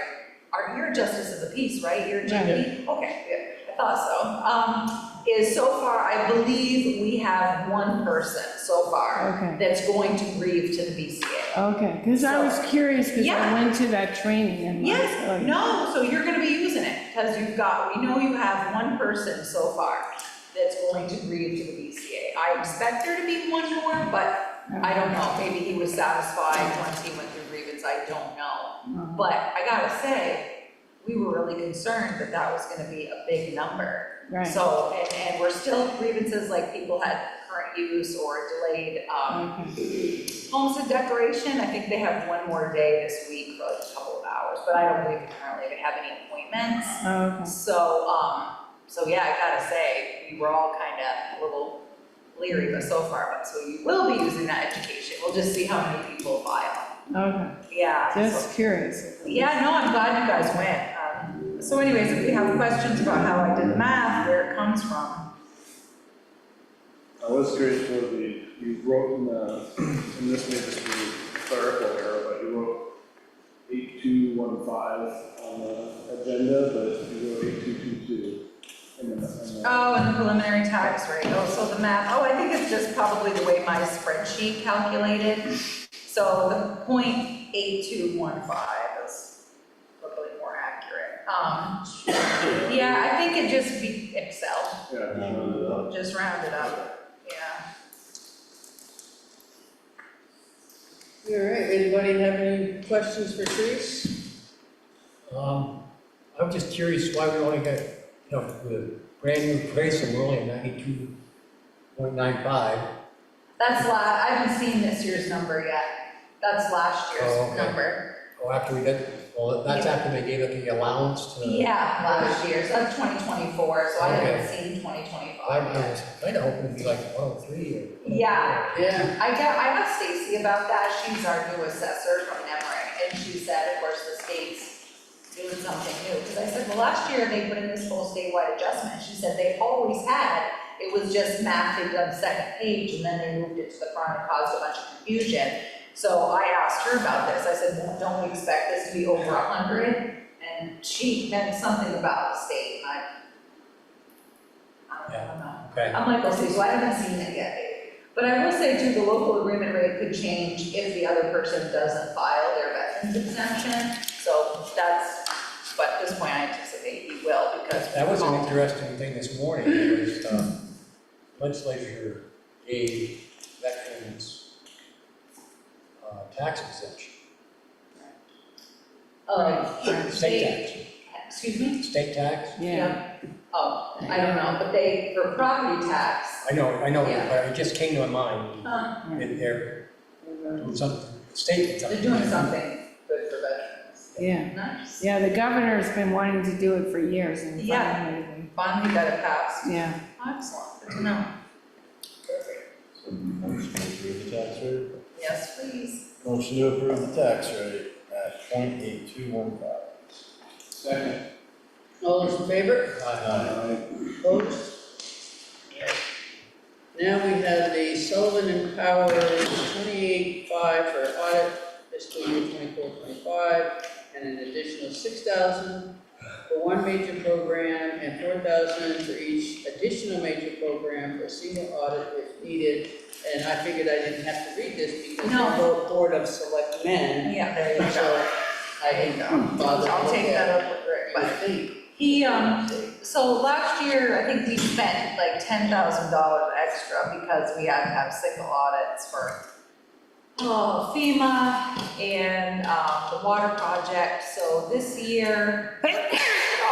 you're a justice of the peace, right? You're a JP? Okay, good. I thought so. Is so far, I believe we have one person so far Okay. that's going to grieve to the BCA. Okay, because I was curious, because I Yeah. went to that training and. Yes, no, so you're gonna be using it, because we know you have one person so far that's going to grieve to the BCA. I expect there to be one more, but I don't know, maybe he was satisfied once he went through grievance, I don't know. But I gotta say, we were really concerned that that was gonna be a big number. Right. So, and we're still grievances like people had current use or delayed, Okay. homestead decoration. I think they have one more day this week for like a couple of hours, but I don't believe currently they have any appointments. Okay. So yeah, I gotta say, we were all kind of a little leery, but so far, so you will be using that education. We'll just see how many people file. Okay, Yeah. just curious. Yeah, no, I'm glad you guys went. So anyways, if you have questions about how I did the math, where it comes from. I was curious what you wrote in this may just be clerical error, but you wrote 8215 on the agenda, but you wrote 8222 in the. Oh, and the preliminary tax rate. Oh, so the math, I think it's just probably the way my spreadsheet calculated. So the 0.8215 is probably more accurate. Yeah, I think it just be Excel. Yeah. Just round it up, yeah. All right, anybody have any questions for Therese? I'm just curious why we only got, the brand new price and we're only 92.95. That's I haven't seen this year's number yet. That's last year's Oh, okay. number. After we got, that's after they gave it the allowance to. Yeah, last year, so that's 2024, so I haven't Okay. seen 2025 I yet. was kind of hoping it'd be like 103 or. Yeah, Yeah. I asked Stacy about that, she's our new assessor from Nemrick, and she said, of course, the state's doing something new, because I said, well, last year they put in this whole statewide adjustment, she said they always had, it was just math they did on the second page, and then they moved it to the front and caused a bunch of confusion. So I asked her about this, I said, well, don't we expect this to be over 100? And she meant something about the state, and I don't know. Okay. I'm like, we'll see, so I haven't seen it yet. But I will say too, the local agreement rate could change if the other person doesn't file their veterans exemption. So that's, but at this point I anticipate he will, because. That was an interesting thing this morning, was legislature gave veterans tax exemption. State tax, Excuse me? state tax? Yeah. Oh, I don't know, but they, for property tax, I know, Yeah. but it just came to my mind, they're, some, state. they're doing something good for veterans. Yeah, Nice. yeah, the governor's been wanting to do it for years and Yeah. finally, Finally got it passed. yeah. Excellent, good to know. Perfect. Motion to approve the tax rate? Yes, please. Motion to approve the tax rate at 0.8215. Second. All those in favor? Aye. Opposed? Now we have the Sullivan and Powers 28.5 for audit fiscal year 24-25, and an additional 6,000 for one major program and 4,000 for each additional major program for a single audit if needed. And I figured I didn't have to read this because No. the Board of Selectmen. Yeah, there you So go. I didn't bother to I'll look take at that it. up with Rick, But but he, so last year, I think we spent like $10,000 extra because we had to have single audits for FEMA and the water project. So this year, it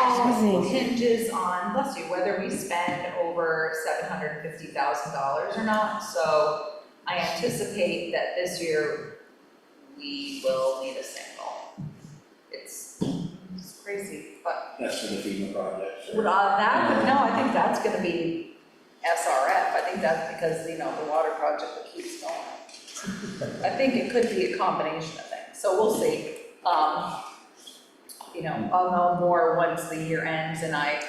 all Excuse me. hinges on, bless you, whether we spend over $750,000 or not. So I anticipate that this year we will need a single. It's crazy, but That's for the FEMA project. would that, no, I think that's gonna be SRF. I think that's because, the water project that keeps going. I think it could be a combination of things, so we'll see. I'll know more once the year ends and I.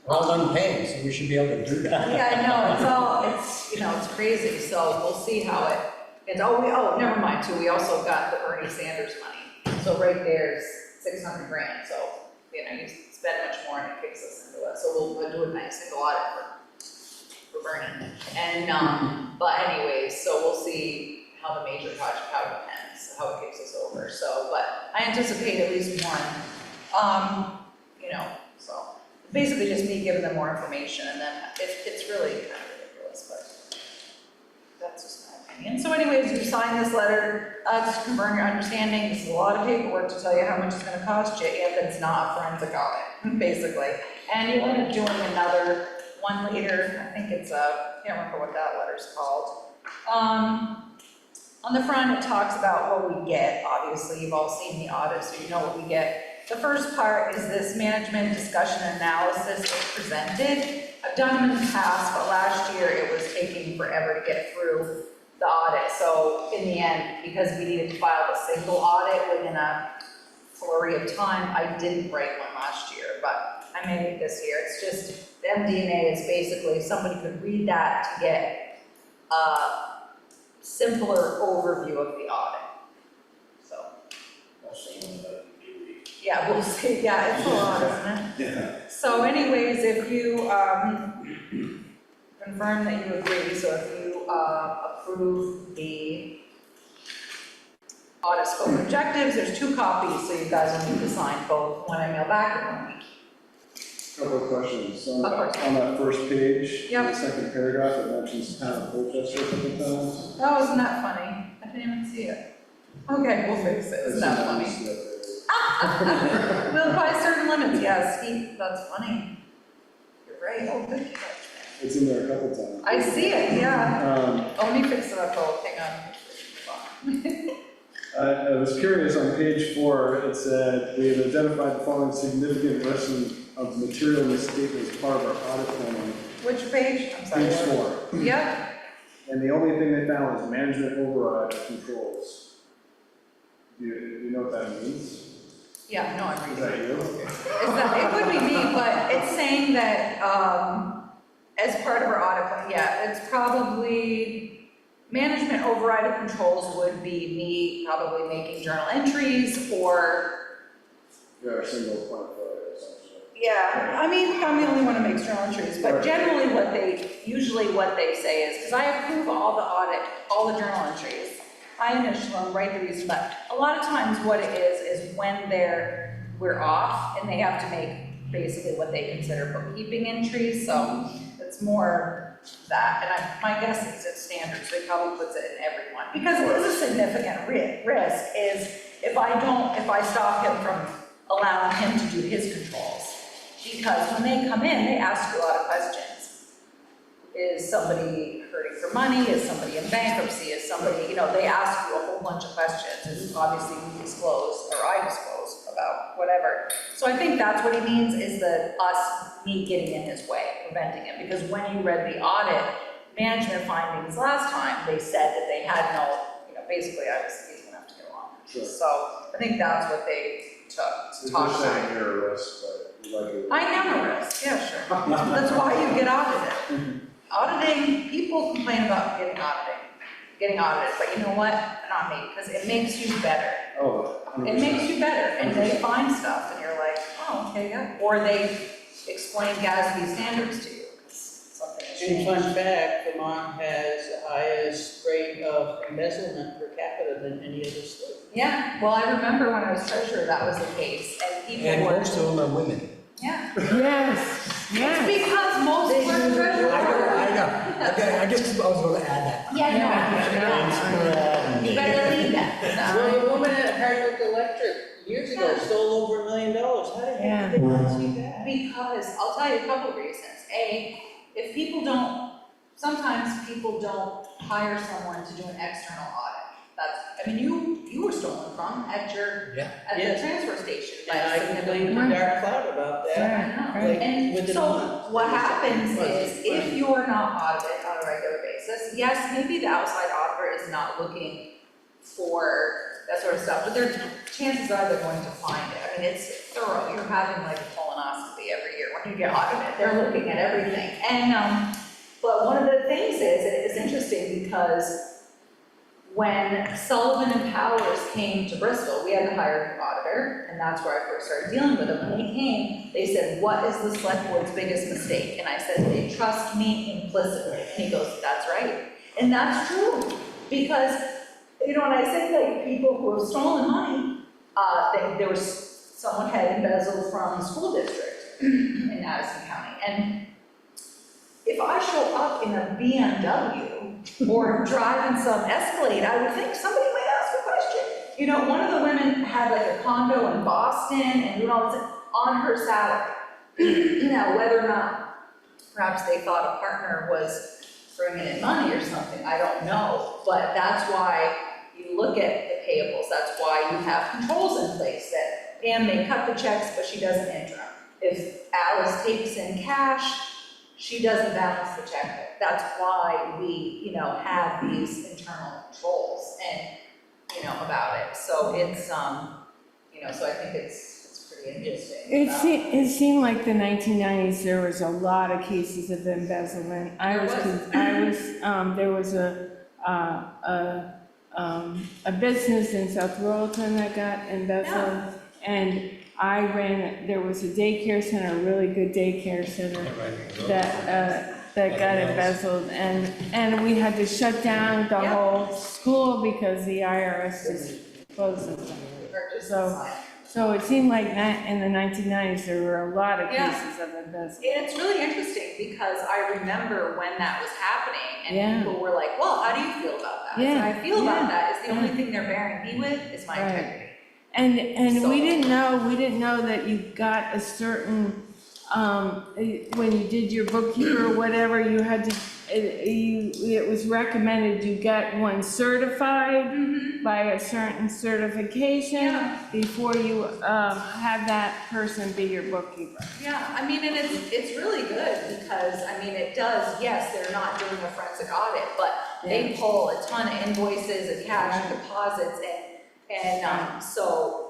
We're all done paying, so we should be able to do that. Yeah, I know, it's crazy, so we'll see how never mind too, we also got the Bernie Sanders money. So right there's 600 grand, so, you spend much more and it kicks us into it, so we'll do a nice single audit for Bernie. And, but anyways, so we'll see how the major project, how it depends, how it kicks us over, so, but I anticipate at least one. So basically just me giving them more information, and then it's really kind of ridiculous, but that's just my opinion. So anyways, you sign this letter, just confirm your understanding. This is a lot of paperwork to tell you how much it's gonna cost you if it's not a forensic audit, basically. And you'll end up doing another one later. I think it's I can't remember what that letter's called. On the front, it talks about what we get. Obviously, you've all seen the audit, so you know what we get. The first part is this management discussion analysis is presented. I've done them in the past, but last year it was taking forever to get through the audit. So in the end, because we needed to file a single audit within a flurry of time, I didn't write one last year, but I made it this year. It's just, the MD&A is basically, somebody could read that to get a simpler overview of the audit. So, yeah, we'll see. Yeah, it's a lot, isn't it? Yeah. So anyways, if you confirm that you agree, so if you approve the audit scope objectives, there's 2 copies, so you guys will need to sign both, one I mail back and one week. Couple of questions. Of course. On that first page, Yep. the second paragraph, it mentions town of Colchester a couple times. Oh, isn't that funny? I didn't even see it. Okay, we'll fix it. Isn't that funny? We'll by certain limits, yes, that's funny. You're right, oh, good catch. It's in there a couple times. I see it, yeah. Um, Let me fix it up, hang on. I was curious, on page 4, it said, we have identified the following significant risks of material misstatement as part of our audit plan. Which page? I'm sorry. Page 4. Yep, And the only thing they found was management override of controls. Do you know what that means? yeah, no, I'm Is reading. that you? It could be me, but it's saying that, as part of our audit plan, yeah, it's probably, management override of controls would be me probably making journal entries or, You're a single point failure, essentially. yeah, I mean, I'm the only one who makes journal entries, but generally usually what they say is, because I approve all the journal entries. I initial them, write the reason, but a lot of times what it is when we're off and they have to make basically what they consider bookkeeping entries, so it's more that, and my guess is it's standard, so he probably puts it in everyone. Because it is a significant risk, is if I stop him from allowing him to do his controls. Because when they come in, they ask you a lot of questions. Is somebody hurting for money? Is somebody in bankruptcy? Is somebody, they ask you a whole bunch of questions, and obviously we disclose, or I disclose about whatever. So I think that's what he means, is me getting in his way, preventing him. Because when you read the audit management findings last time, they said that they had no, basically he's gonna have to get along. Sure. So I think that's what they took to talk They're about. saying you're a risk, but you like it. I am a risk, yeah, sure. That's why you get audited. Auditing, people complain about getting audited, but you know what? Not me, because it makes you better. Oh, 100%. It makes you better, and they find stuff, and you're like, oh, okay, yeah. Or they explain GASB standards to you, 'cause something has And changed. fun fact, Vermont has the highest rate of embezzlement per capita than any other state. Yeah, well, I remember when I was treasurer, that was the case, and people And were, most of them are women. yeah. Yes, yes. Because most were treasurer. I know. I just was gonna add that. Yeah, no, you better leave that. Well, the woman at Hardwick Electric years ago stole over $1 million. How the heck did they not see that? Because, I'll tell you a couple of reasons. A, if sometimes people don't hire someone to do an external audit. You were stolen from at Yeah. the transfer station. by And a I significant complained to Dark Cloud about that. I know. Like, And within a so month. what happens Month. is, if you're not audited on a regular basis, yes, maybe the outside auditor is not looking for that sort of stuff, but chances are they're going to find it. I mean, it's thorough. You're having like a colonoscopy every year when you get audited. They're looking at everything. And, but one of the things is, and it's interesting because when Sullivan and Powers came to Bristol, we had to hire a new auditor, and that's where I first started dealing with them. When they came, they said, what is the select board's biggest mistake? And I said, they trust me implicitly. And he goes, that's right. And that's true, because, when I say like people who have stolen money, someone had embezzled from the school district in Addison County. And if I show up in a BMW or driving some Escalade, I would think somebody might ask a question. One of the women had like a condo in Boston and doing all this on her salary. Now, whether or not perhaps they thought a partner was bringing in money or something, I don't know. But that's why you look at the payables. That's why you have controls in place that Ann may cut the checks, but she doesn't enter them. If Alice takes in cash, she doesn't balance the checkbook. That's why we, have these internal controls and, about it. So it's, so I think it's pretty interesting. It seemed like the 1990s, there was a lot of cases of embezzlement. There was a business in South Royalton that got embezzled. And there was a daycare center, a really good daycare center that got embezzled, and we had to shut down the whole school because the IRS just closed it. So it seemed like that in the 1990s, there were a lot of cases of embezzlement. And it's really interesting because I remember when that was happening and people were like, well, how do you feel about that? Yeah. And I feel about that is the only thing they're bearing me with is my integrity. And So- we didn't know that you got a certain, when you did your bookkeeper or whatever, you had to, it was recommended you get one certified by a certain certification before you have that person be your bookkeeper. Yeah, and it's really good because, it does, yes, they're not doing a forensic audit, but they pull a ton of invoices and cash and deposits and so,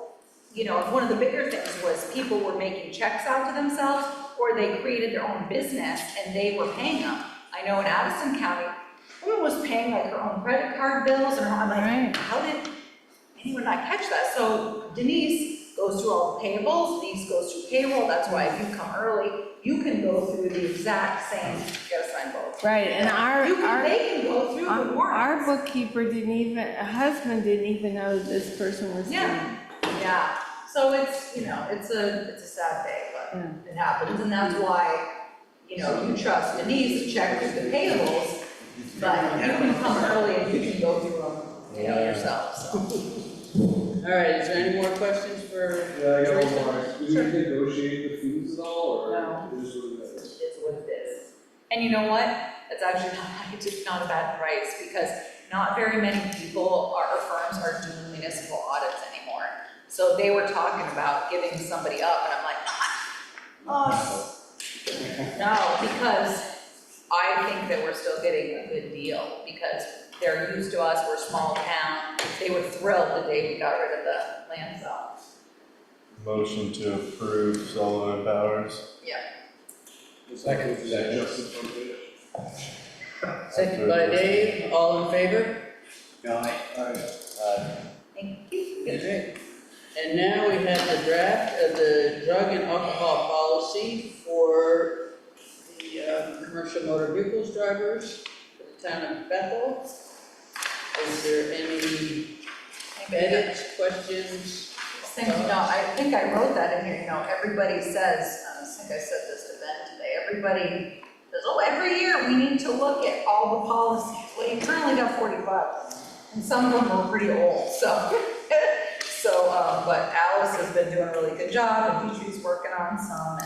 one of the bigger things was people were making checks out to themselves or they created their own business and they were paying them. I know in Addison County, woman was paying like her own credit card bills and I'm like, how did anyone not catch that? So Denise goes through all the payables, Denise goes through payroll, that's why if you come early, you can go through the exact same, you gotta sign both. Right, and they can go through the warrants. our bookkeeper husband didn't even know this person was doing it. Yeah, so it's, it's a sad day, but it happens, and that's why, you trust Denise to check through the payables, but you can come early and you can go through them, yourself, so. All right, is there any more questions for Yeah, I got Teresa? one more. Do Sure. we negotiate the fees at all, or? No. It is what it is? Is what it is. And you know what? It's actually not a bad price, because not very many people or firms are doing municipal audits anymore. So they were talking about giving somebody up, and I'm like, not us. No, because I think that we're still getting a good deal, because they're used to us, we're a small town. They were thrilled the day we got rid of the landfill. Motion to approve Sullivan Powers. Yeah. Second. Is that Justin from Fish? Second by Dave, all in favor? Thank you. Okay. And now we have the draft of the drug and alcohol policy for the commercial motor vehicles drivers for the town of Bethel. Is there any edits, questions? Things, I think I wrote that in here, everybody says, I think I said this to Ben today, everybody says, oh, every year we need to look at all the policies. Well, you currently got 45, and some of them are pretty old, so. But Alice has been doing a really good job, and Petrie's working on some,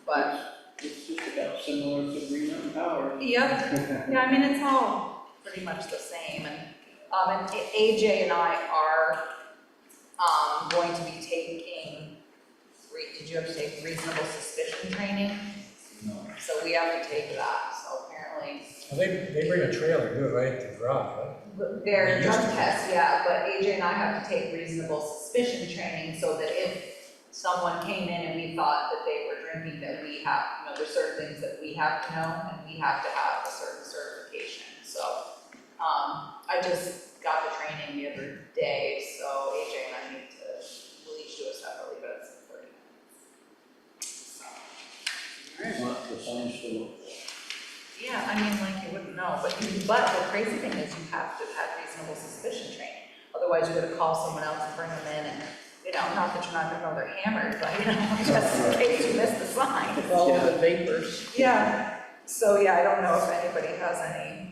but. It's just about similar to Green Mountain Power. Yep, yeah, I mean, it's all pretty much the same, and AJ and I are, going to be taking, did you have to take reasonable suspicion training? No. So we have to take that, so apparently, Well, they bring a trailer, do it right to drive, right? they're drug tests, yeah, but AJ and I have to take reasonable suspicion training, so that if someone came in and we thought that they were drinking, that we have, there's certain things that we have to know, and we have to have a certain certification, so, I just got the training the other day, so AJ and I need to, we'll each do it separately, but it's 30 minutes. So, It's not the science to look for. yeah, I mean, like, you wouldn't know, but the crazy thing is you have to have reasonable suspicion training. Otherwise, you're gonna call someone else and bring them in and, not that you're not gonna know they're hammered, but, just in case you miss the sign. All of the vapors. Yeah, so, yeah, I don't know if anybody has any.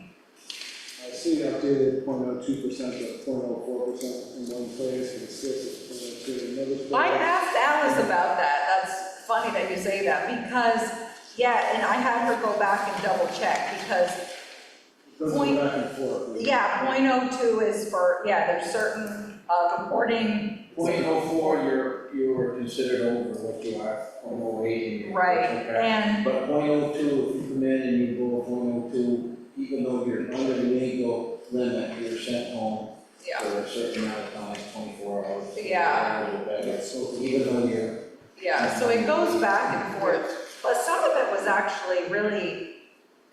I see updated 0.02% to 0.04% in one place, and 6 is 0.02 in another place. I asked Alice about that, that's funny that you say that, because, yeah, and I had her go back and double check, because It doesn't go back and forth. yeah, 0.02 is for, there's certain reporting. 0.04, you're considered over what you are, 0.08. Right, and, But 0.02, if you come in and you go 0.02, even though you're under the legal limit, you're sent home yeah, for a certain amount of time, 24 hours. Yeah. So even though you're. yeah, so it goes back and forth, but some of it was actually really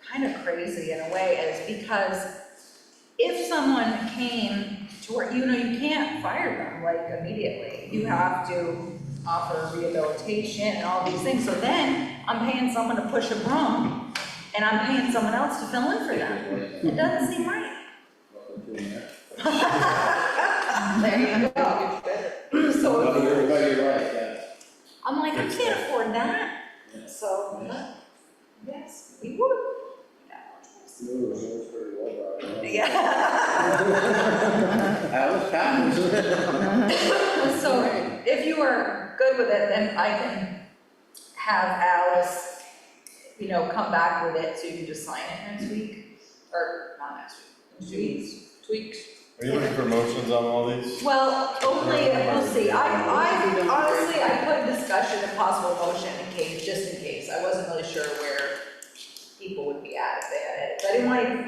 kind of crazy in a way, is because if someone came to work, you can't fire them like immediately. You have to offer rehabilitation and all these things. So then I'm paying someone to push a broom, and I'm paying someone else to fill in for them. It doesn't seem right. There you go. So Everybody right, yeah. I'm like, I can't afford that. So, yes, we would. Yeah. Alice Patton. So if you are good with it, then I can have Alice, come back with it, so you can just sign it next week, or not next week, tweaks. Are you looking for motions on all these? Well, only, we'll see. I honestly, I put discussion and possible motion in case, just in case. I wasn't really sure where people would be at if they had it.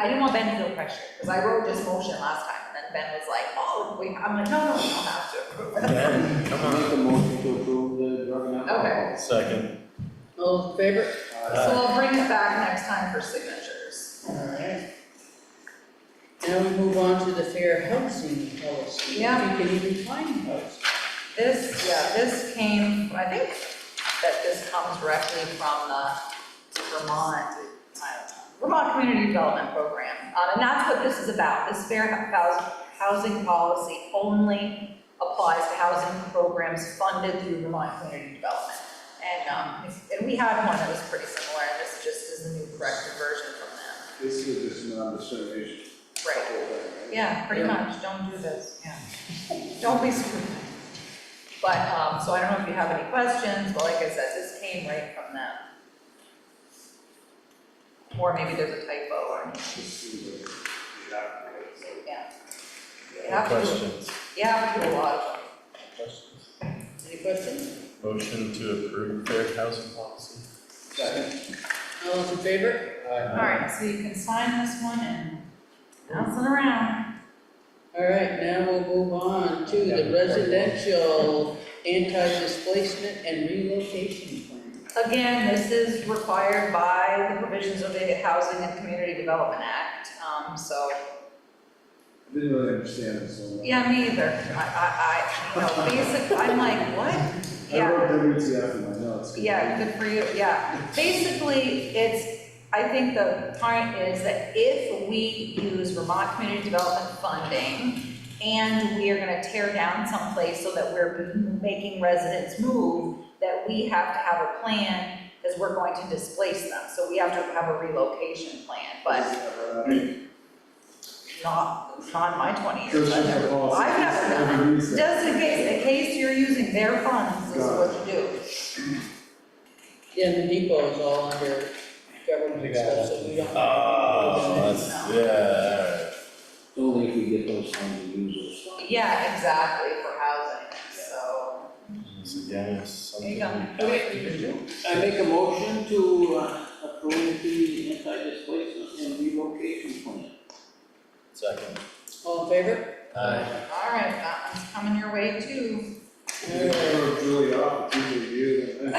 I didn't want Ben to feel pressure, because I wrote just motion last time, and then Ben was like, oh, wait, I'm like, no, you don't have to approve it. Yeah, come on. Make a motion to approve the drug and alcohol. Okay. Second. All in favor? So I'll bring it back next time for signatures. All right. Now we move on to the fair housing policy. Yeah. If you can even find housing. This came, I think that this comes directly from the Vermont Community Development Program. And that's what this is about. This fair housing policy only applies to housing programs funded through Vermont Community Development. And we had one that was pretty similar, and this just is the new corrected version from them. This is just non-discrimination. Right. Yeah, pretty much, don't do this, yeah. Don't be stupid. But, so I don't know if you have any questions, but like I said, this came right from them. Or maybe there's a typo or, yeah. You have to do- Questions? You have to do a lot of them. Questions? Any questions? Motion to approve fair housing policy. Second. All those in favor? All right, so you can sign this one and bounce it around. All right, now we'll move on to the residential anti-displacement and relocation plan. Again, this is required by the provisions of the Housing and Community Development Act, so, I didn't really understand this one. yeah, me either. Basic, I'm like, what? I Yeah, wrote WTF in my notes. yeah, good for you, yeah. Basically, I think the point is that if we use Vermont Community Development funding and we are gonna tear down someplace so that we're making residents move, that we have to have a plan, because we're going to displace them, so we have to have a relocation plan, but not in my 20 years. I've never done it. Just in case you're using their funds, this is what you do. Yeah, and the depot is all under government stuff, so we don't. Oh, that's, yeah, Only if we get those funds to use those funds. Yeah, exactly, for housing, so, alright. This again is there you something. go. Okay, I make a motion to approve the anti-displacement and relocation plan. Second. All in favor? Aye. All right, that one's coming your way too. You wrote Julie off, it's usually you.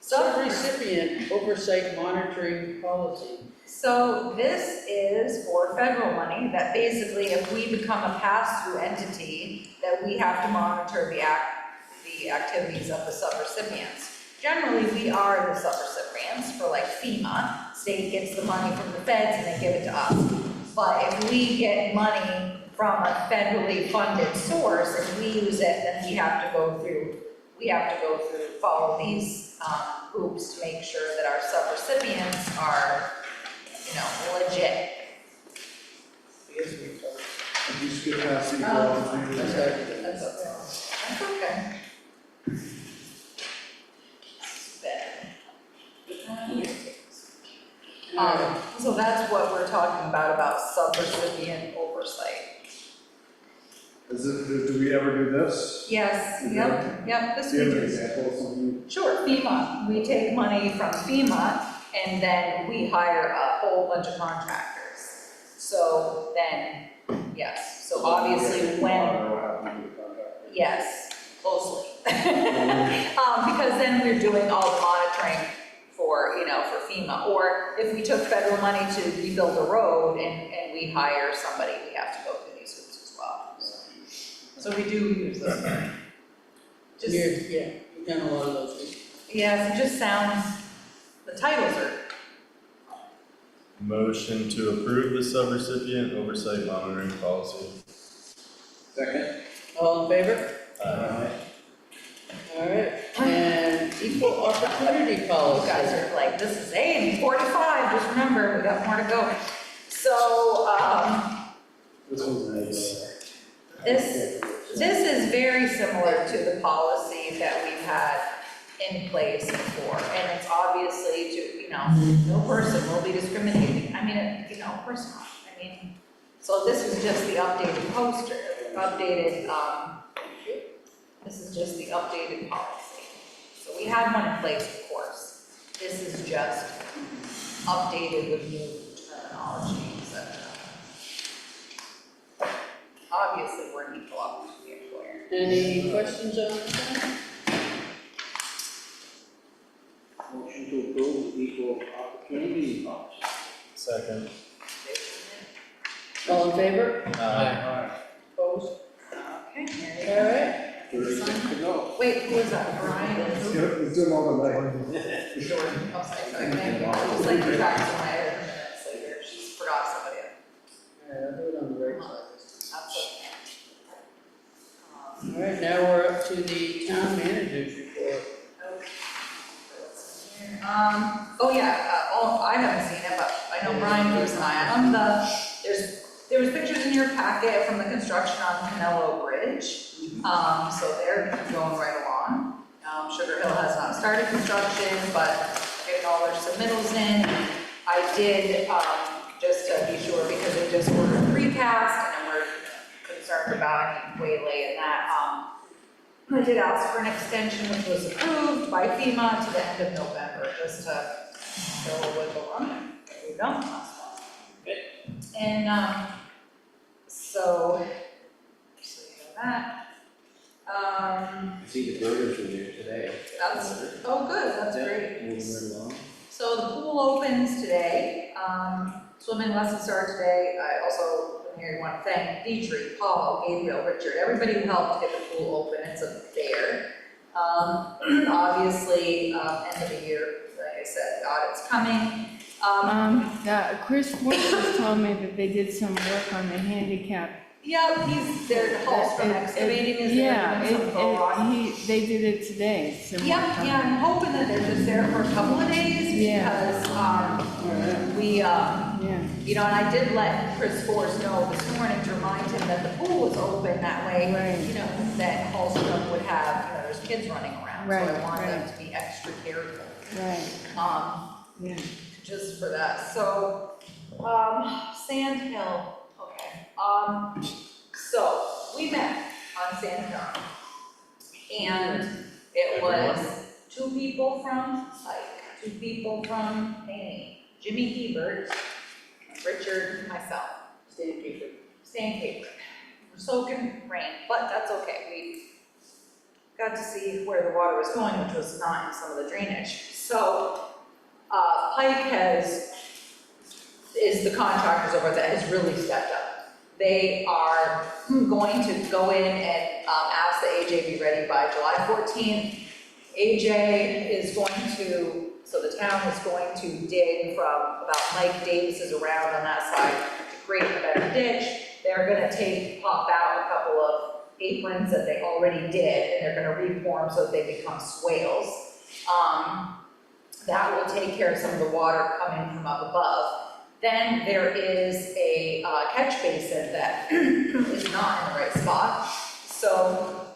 Subrecipient oversight monitoring policy. So this is for federal money, that basically if we become a pass-through entity, that we have to monitor the activities of the subrecipients. Generally, we are the subrecipients for like FEMA, state gets the money from the feds and they give it to us. But if we get money from a federally funded source and we use it, then we have to go through, follow these hoops to make sure that our subrecipients are, legit. If you skip past the equality. That's right. That's okay. That's okay. So that's what we're talking about subrecipient oversight. Do we ever do this? Yes, yep, this Do we you have an do. example of something? Sure, FEMA, we take money from FEMA and then we hire a whole bunch of contractors. So then, yes, so obviously yes, closely. Because then we're doing all the monitoring for FEMA. Or if we took federal money to rebuild a road and we hire somebody, we have to go through these hoops as well. So we do use those. Yeah, you've done a lot of those things. Yes, it just sounds, the titles are, Motion to approve the subrecipient oversight monitoring policy. Second. All in favor? Aye. All right, and equal opportunity you policy. guys are like, this is 45, just remember, we got more to go. So, This one's this is very similar to the policy that we've had in place before, and it's obviously to, no person will be discriminated. I mean, of course not. I mean, so this is just the updated poster, this is just the updated policy. So we had one in place, of course. This is just updated with new terminology, etc. Obviously, we're an equal opportunity employer. Any questions on this one? Motion to approve equal opportunity policy. Second. All in favor? Aye. Opposed? Okay, here you All go. right, 36 to go. Wait, who was that, Brian? Let's do them all tonight. Jordan, oh, sorry, thank you. I was like, you're back to my other minutes later, she forgot somebody. all right, I'll do it on the right side. That's okay. All right, now we're up to the town manager's report. Oh yeah, I haven't seen it, but I know Brian keeps an eye on them. There was pictures in your packet from the construction on Canelo Bridge. So they're going right along. Sugar Hill has not started construction, but getting all their submittals in. I did, just to be sure, because they just ordered precast and we're concerned about any waylay in that. I did ask for an extension, which was approved by FEMA to the end of November, just to go with the run. We've done last one. And, so you know that. I see the burgers were there today. Oh, good, that's Yeah, great. moving right along. So the pool opens today, swimming lessons start today. I also, here, want to thank Dietrich, Paul, Gabriel, Richard, everybody who helped get the pool open. It's a fair. Obviously, end of the year, like I said, the audit's coming. Chris Forrest told me that they did some work on the handicap. Yeah, he's there, Hallstrom Excavating is there doing some co-op. They did it today. some work Yeah, on yeah, it. I'm hoping that they're just there for a couple of days Yeah. because, we, Yeah. you know, and I did let Chris Forrest know this morning to remind him that the pool was open, that way, Right. you know, that Hallstrom would have, you know, there's kids running around. So I Right, want them right. to be extra careful, Right, yeah. just for that. So, Sand Hill, okay. So we met on Sand Hill. And it was 2 people from Pike, 2 people from Haney, Jimmy Hebert, Richard, myself. Sandpaper. We're soaking rain, but that's okay. We got to see where the water was going, which was not in some of the drainage. So, Pike is the contractors over that has really stepped up. They are going to go in and ask the AJ be ready by July 14th. AJ is going to, so the town is going to dig from about Mike Davis's around on that side to create a better ditch. They're gonna pop out a couple of aprons that they already did, and they're gonna reform so that they become swales. That will take care of some of the water coming from up above. Then there is a catch basin that is not in the right spot. So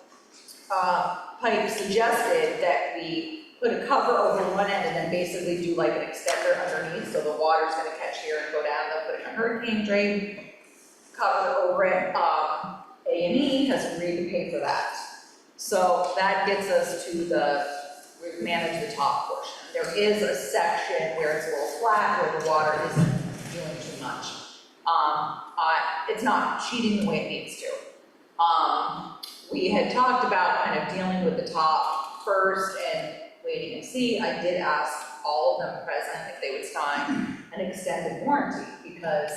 Pike suggested that we put a cover over one end and then basically do like an extender underneath, so the water's gonna catch here and go down. They'll put in a hurricane drain, cover over it. A&E has agreed to pay for that. So that gets us to we manage the top portion. There is a section where it's a little flat, where the water isn't doing too much. It's not cheating the way it needs to. We had talked about kind of dealing with the top first and waiting and see. I did ask all of them present if they would sign an extended warranty, because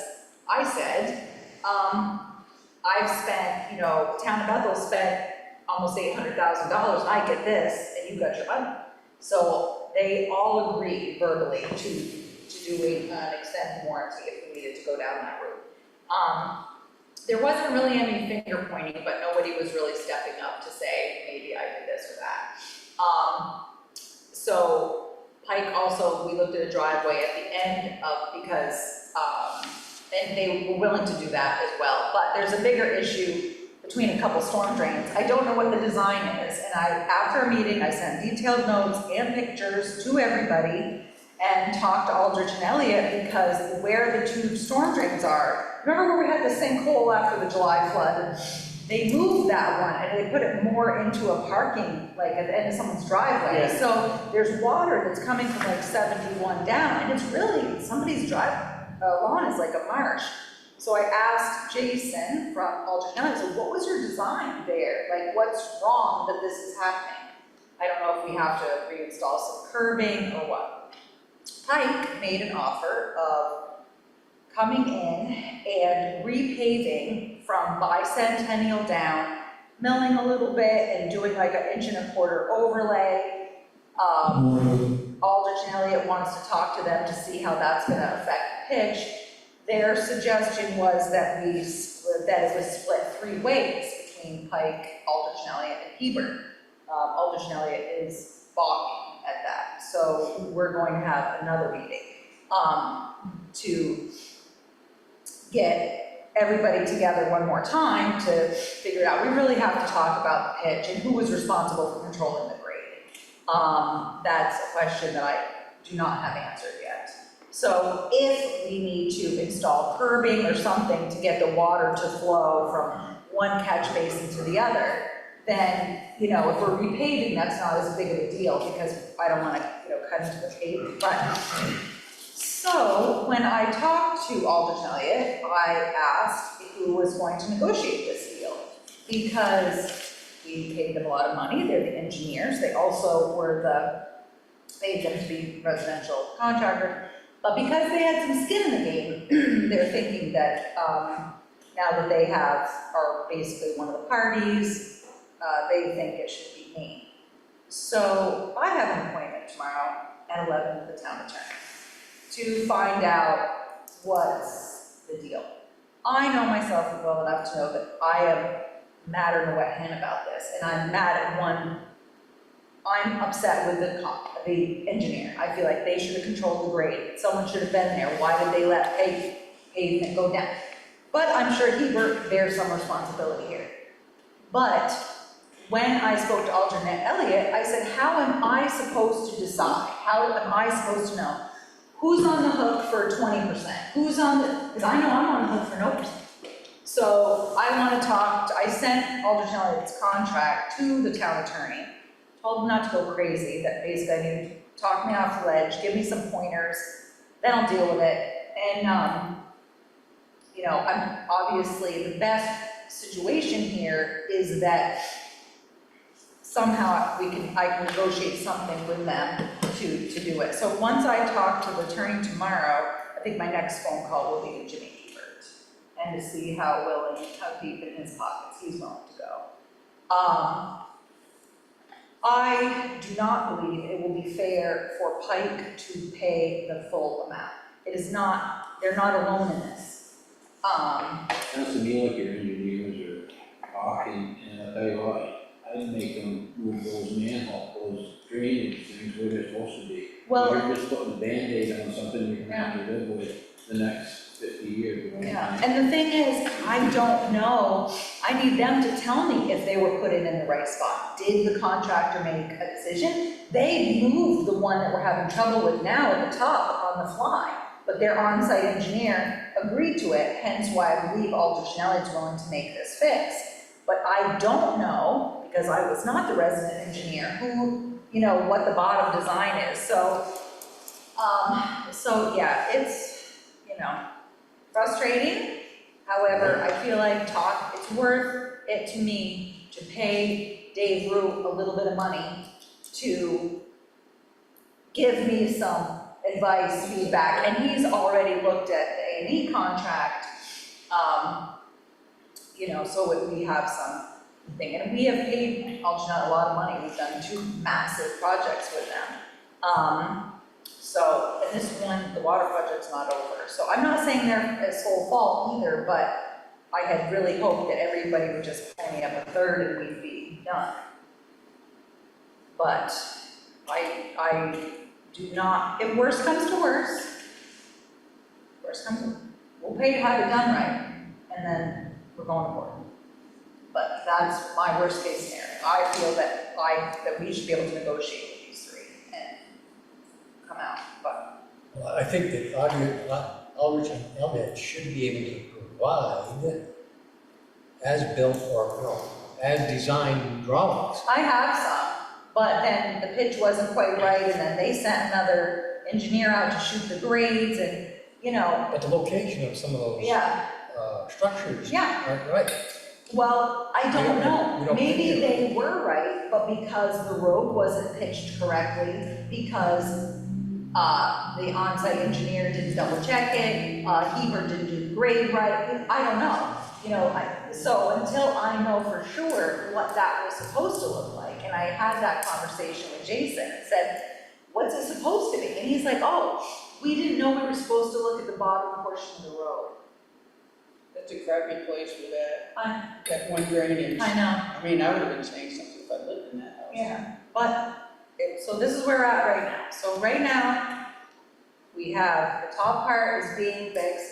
I said, I've spent, you know, the town of Bethel spent almost $800,000 and I get this and you've got your money. So they all agreed verbally to do an extended warranty if we needed to go down that route. There wasn't really any finger pointing, but nobody was really stepping up to say, maybe I did this or that. So Pike also, we looked at a driveway at the end of, because, and they were willing to do that as well. But there's a bigger issue between a couple storm drains. I don't know what the design is. And after a meeting, I sent detailed notes and pictures to everybody and talked to Aldrich and Elliott, because where the 2 storm drains are, remember where we had the sinkhole after the July flood? They moved that one and they put it more into a parking, like at the end of someone's driveway. Yeah. So there's water that's coming from like 71 down, and it's really, somebody's lawn is like a marsh. So I asked Jason from Aldrich and Elliott, I said, what was your design there? Like, what's wrong that this is happening? I don't know if we have to reinstall some curbing or what. Pike made an offer of coming in and repaving from Bicentennial down, milling a little bit and doing like an 1.25 inch overlay. Aldrich and Elliott wants to talk to them to see how that's gonna affect pitch. Their suggestion was that it was split 3 ways between Pike, Aldrich and Elliott, and Hebert. Aldrich and Elliott is balking at that, so we're going to have another meeting to get everybody together one more time to figure it out. We really have to talk about the pitch and who was responsible for controlling the grade. That's a question that I do not have answered yet. So if we need to install curbing or something to get the water to flow from one catch basin to the other, then, you know, if we're repaving, that's not as big of a deal because I don't want to, you know, cut into the pavement. But so when I talked to Aldrich and Elliott, I asked who was going to negotiate this deal because we paid them a lot of money. They're the engineers. They also were paid them to be residential contractor. But because they had some skin in the game, they're thinking that now that they are basically one of the parties, they think it should be me. So I have an appointment tomorrow at 11 with the town attorney to find out what's the deal. I know myself well enough to know that I am madder than a wet hen about this, and I'm mad at one. I'm upset with the engineer. I feel like they should have controlled the grade. Someone should have been there. Why did they let pavement go down? But I'm sure Hebert bears some responsibility here. But when I spoke to Aldrich and Elliott, I said, how am I supposed to decide? How am I supposed to know who's on the hook for 20%? Who's on the, because I know I'm on the hook for no percent. So I want to I sent Aldrich and Elliott's contract to the town attorney, told him not to go crazy, that basically I need to talk me off the ledge, give me some pointers, then I'll deal with it. And, you know, I'm obviously the best situation here is that somehow I can negotiate something with them to do it. So once I talk to the attorney tomorrow, I think my next phone call will be to Jimmy Hebert and to see how deep in his pockets he's willing to go. I do not believe it will be fair for Pike to pay the full amount. It is not, they're not alone in this. Sounds to me like your engineers are talking, and I'll tell you what, I'd make them move those drainage things where they're supposed to be. Well, You're just putting a Band-Aid on something you're gonna have to live with the next 50 years. Right? yeah, and the thing is, I don't know, I need them to tell me if they were put in the right spot. Did the contractor make a decision? They moved the one that we're having trouble with now at the top on the fly, but their on-site engineer agreed to it, hence why I believe Aldrich and Elliott's willing to make this fix. But I don't know, because I was not the resident engineer, who, you know, what the bottom design is. So, so yeah, it's, you know, frustrating. However, I feel like it's worth it to me to pay Dave Root a little bit of money to give me some advice, feedback, and he's already looked at the A&E contract, you know, so we have something, and we have paid Algena a lot of money. We've done 2 massive projects with them. So, and this one, the water project's not over. So I'm not saying they're a sole fault either, but I had really hoped that everybody would just pay me up a third and we'd be done. But I do not, if worst comes to worst, we'll pay to have it done right, and then we're going to court. But that's my worst case scenario. I feel that we should be able to negotiate with these 3 and come out, but. Well, I think that Aldrich and Elliott should be able to provide as-built or as-designed drawings. I have some, but then the pitch wasn't quite right, and then they sent another engineer out to shoot the grades, and, you know. But the location of some of those structures aren't right. Well, I don't know. Maybe think they were right, but because the road wasn't pitched correctly, because the on-site engineer didn't double check it, Hebert didn't do the grade right, I don't know. You know, so until I know for sure what that was supposed to look like, and I had that conversation with Jason and said, what's it supposed to be? And he's like, oh, we didn't know we were supposed to look at the bottom portion of the road. That's a crappy place for that, I that one drainage. know. I mean, I would have been saying something if I lived in that house. Yeah, but, so this is where we're at right now. So right now, we have, the top part is being fixed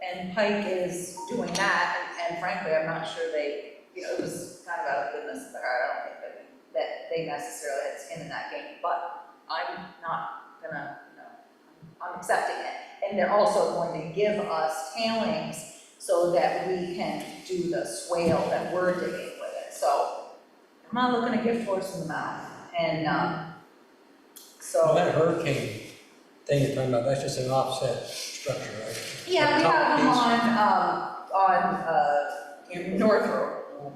and Pike is doing that. And frankly, I'm not sure they, it was kind of out of goodness of their heart. I don't think that they necessarily had skin in that game, but I'm not gonna, I'm accepting it. And they're also going to give us tailings so that we can do the swale that we're digging with it. So I'm not looking a gift horse in the mouth. And, Well, so, that hurricane thing you're talking about, that's just an offset structure, right? yeah, we Top have them piece. on North Road. On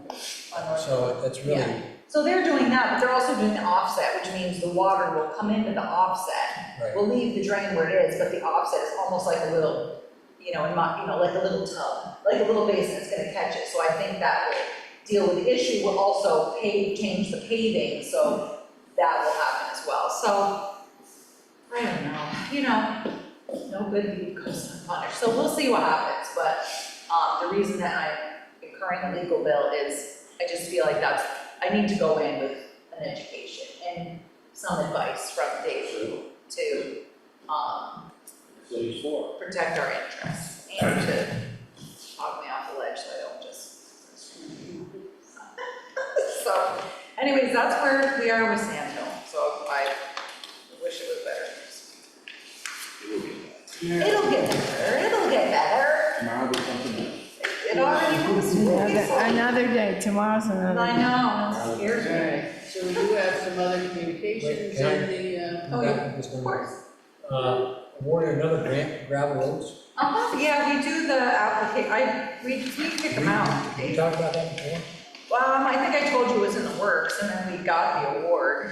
North So that's really, Yeah. So they're doing that, but they're also doing the offset, which means the water will come into the offset. right. We'll leave the drain where it is, but the offset is almost like a little, like a little tub, like a little basin that's gonna catch it. So I think that will deal with the issue. We'll also change the paving, so that will happen as well. So, I don't know, no good deed goes unpunished. So we'll see what happens, but, the reason that I'm incurring a legal bill is I just feel like I need to go in with an education and some advice from Dave to, So he's for. protect our interests and to talk me off the ledge so I don't just. So, anyways, that's where we are with Sand Hill, so I wish it was better. It'll get better. Tomorrow will come to me. It already was. Another day, tomorrow's another I day. know, it scares me. Alright, so we do have some other communications Wait, in the, Oh, yeah, Back to this of one. course. Awarded another grant for gravel roads. Yeah, we do the we kick them out. Did you talk about that before? I think I told you it was in the works, and then we got the award.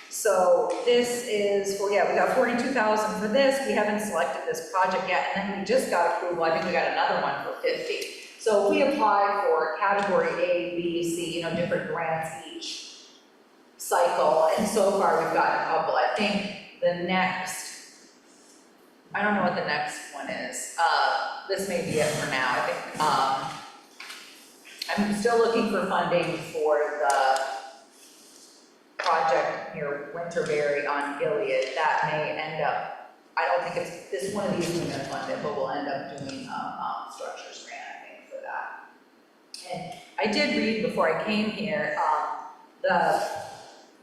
So this is we got 42,000 for this. We haven't selected this project yet, and then we just got approval. I think we got another one for 50. So we apply for category A, B, C, different grants each cycle, and so far we've gotten a couple. I think the next, I don't know what the next one is. This may be it for now. I think, I'm still looking for funding for the project near Winterberry on Gilead. That may end up, I don't think it's, this one of these is gonna fund it, but we'll end up doing structures grant, I think, for that. And I did read before I came here, the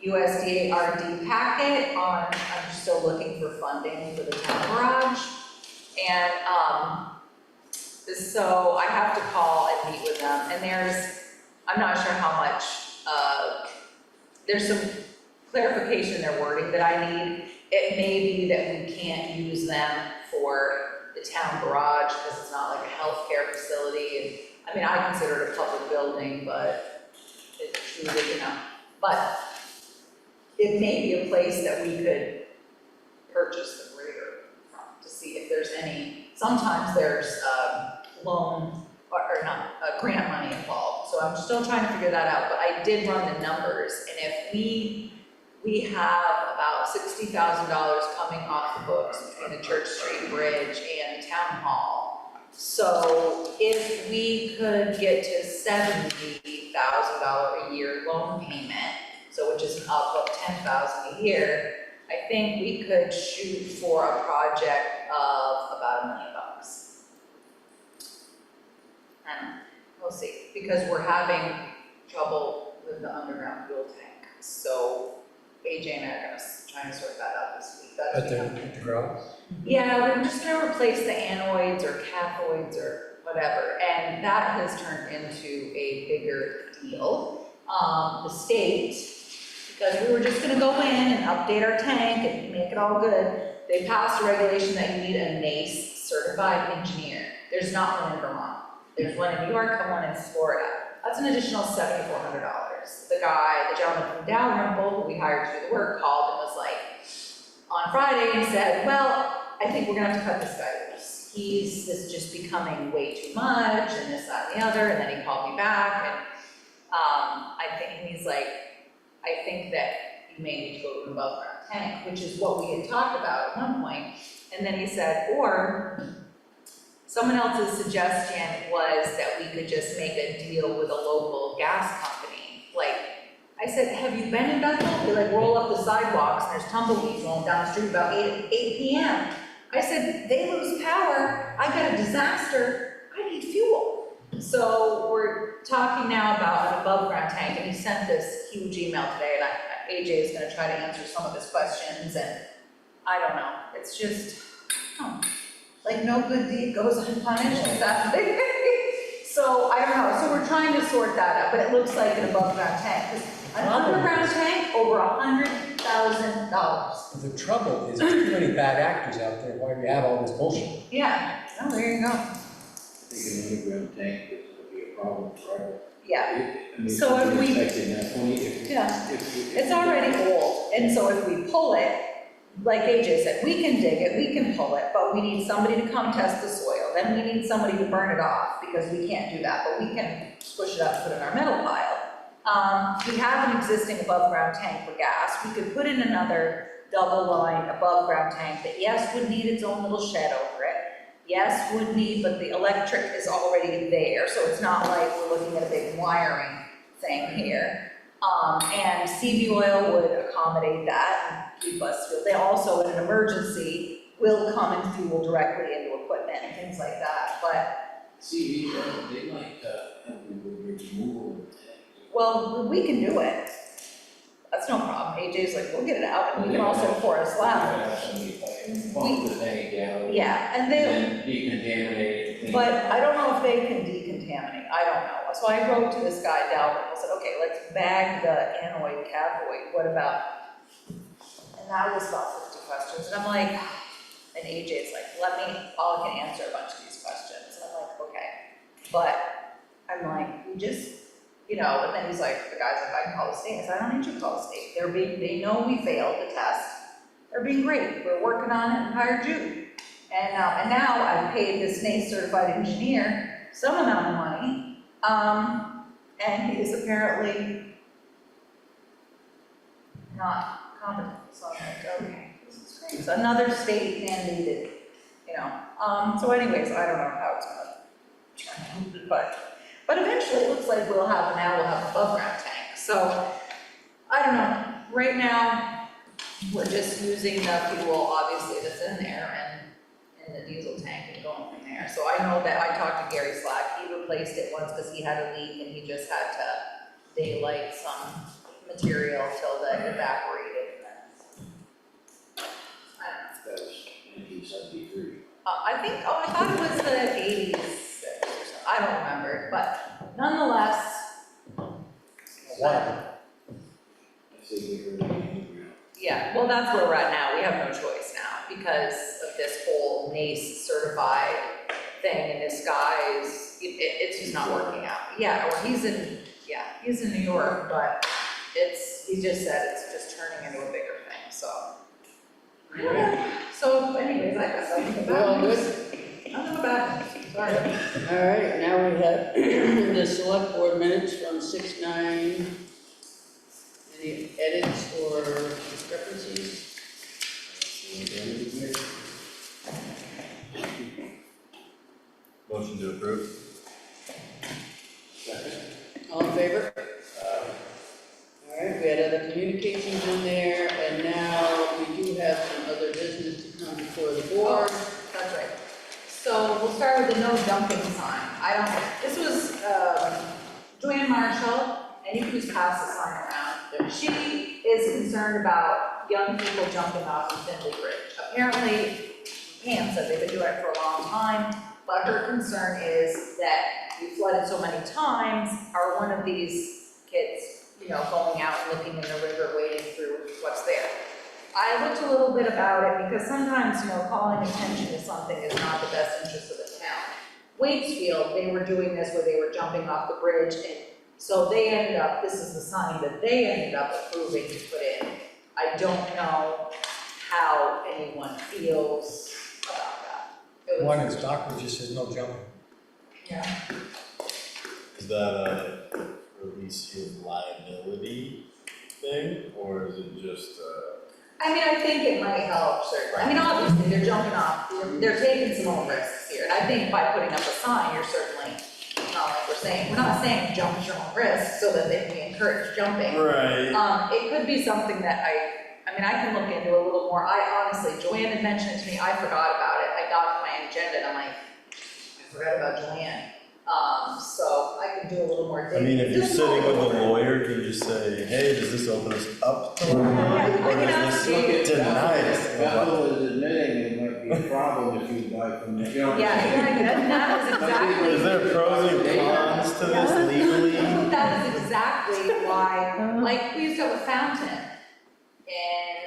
USDA RD packet on, I'm still looking for funding for the town garage. And so I have to call and meet with them, and I'm not sure how much, there's some clarification in their wording that I need. It may be that we can't use them for the town garage because it's not like a healthcare facility. And I consider it a public building, but it's truly, but it may be a place that we could purchase the grader from to see if there's any, sometimes there's loan or not, grant money involved. So I'm still trying to figure that out, but I did run the numbers, and if we have about $60,000 coming off the books between the Church Street Bridge and the Town Hall. So if we could get to $70,000 a year loan payment, so which is an up of $10,000 a year, I think we could shoot for a project of about $1 million. And we'll see, because we're having trouble with the underground fuel tank. So AJ and I are trying to sort that out this week. That's At the garage? Yeah, we're just gonna replace the anodes or cathodes or whatever, and that has turned into a bigger deal. The state, because we were just gonna go in and update our tank and make it all good, they passed a regulation that you need a NACE certified engineer. There's not one in Vermont. There's one in New York and one in Florida. That's an additional $7,400. The gentleman from Dalrymple, who we hired to do the work, called and was like, on Friday, and said, well, I think we're gonna have to cut this guy loose. This is just becoming way too much, and this, that, and the other, and then he called me back, and he's like, I think that you may need to go to an above ground tank, which is what we had talked about at one point. And then he said, or Someone else's suggestion was that we could just make a deal with a local gas company. Like, I said, have you been in Bethel? They like roll up the sidewalks and there's tumbleweeds rolling down the street about 8 PM. I said, they lose power, I got a disaster, I need fuel. So we're talking now about an above ground tank, and he sent this huge email today, and AJ is gonna try to answer some of his questions, and I don't know, it's just, like no good deed goes unpunished, is that the thing? So I don't know, so we're trying to sort that out, but it looks like an above ground tank, 'cause an underground tank, over $100,000. The trouble is, there's too many bad actors out there, why we have all this bullshit. Yeah, oh, there you go. I think an underground tank is gonna be a problem forever. Yeah, I mean, So if we- expecting that 20, if you- Yeah. if you- it's already old, and so if we pull it, like AJ said, we can dig it, we can pull it, but we need somebody to come test the soil. Then we need somebody to burn it off, because we can't do that, but we can push it up and put it in our metal pile. We have an existing above ground tank for gas. We could put in another double line above ground tank that, yes, would need its own little shed over it. Yes, would need, but the electric is already there, so it's not like we're looking at a big wiring thing here. And CV oil would accommodate that and keep us, they also, in an emergency, will come and fuel directly into equipment and things like that, but, CV, they like, have people removal of the tank. well, we can do it. That's no problem. AJ's like, we'll get it out, and we can also pour a slab. Have somebody pump the tank down. Yeah, and they, And then decontaminate it. clean it but up. I don't know if they can decontaminate, I don't know. So I wrote to this guy, Dalvin, and said, okay, let's bag the anoid, cavoid, what about? And that was about 50 questions, and I'm like, and AJ's like, I can answer a bunch of these questions, and I'm like, okay. But I'm like, we just, and then he's like, the guy's like, I can call the state. I said, I don't need you to call the state. They know we failed the test. They're being great. We're working on it and hired you. And now I've paid this NACE certified engineer some amount of money. And he is apparently not competent. So I'm like, okay, this is great. It's another state mandated, So anyways, I don't know how it's gonna turn out, but eventually it looks like we'll have an above ground tank. So I don't know. Right now, we're just using the fuel, obviously, that's in there and the diesel tank and going from there. So I know that I talked to Gary Slack. He replaced it once because he had a leak and he just had to daylight some material till the evaporated. I don't know. That was 1973. I thought it was the 80s or something. I don't remember, but nonetheless, What? I think we were in the underground. yeah, well, that's where we're at now. We have no choice now because of this whole NACE certified thing, and this guy's, it's just not working out. Yeah, or he's in New York, but he just said it's just turning into a bigger thing, so. So anyways, I guess I'll think We're all about good? it. Nothing about it, sorry. All right, now we have the select board minutes from 6/9. Any edits or discrepancies? Motion to approve? All in favor? All right, we had other communications in there, and now we do have some other business to come before the board. That's right. So we'll start with the no dumping sign. This was Joanne Marshall, and you can just pass the sign around. She is concerned about young people jumping off of Finley Bridge. Apparently, Pam said they've been doing it for a long time, but her concern is that we flooded so many times, are one of these kids, going out and looking in the river, wading through what's there. I looked a little bit about it because sometimes, calling attention to something is not the best interest of the town. Waitsfield, they were doing this where they were jumping off the bridge, and so they ended up, this is the sign that they ended up approving to put in. I don't know how anyone feels about that. It was- One is doctor just says no jumping. Yeah. Is that a release your liability thing, or is it just I mean, I think it might help, certainly. I mean, obviously, they're jumping off, they're taking some own risks here. And I think by putting up a sign, you're certainly, not like we're not saying jump at your own risk so that they can encourage jumping. Right. It could be something that I mean, I can look into a little more. I honestly, Joanne had mentioned it to me, I forgot about it. I got my agenda and I'm like, I forgot about Joanne. So I can do a little more I digging. mean, if you're Just sitting with more. a lawyer, can you just say, hey, does this open us up to Yeah, I or can ask does this Dave. deny us? Bethel is admitting it might be a problem if you buy from the, you know. That is exactly. Is there pros and cons to this legally? That is exactly why, like, we used to have a fountain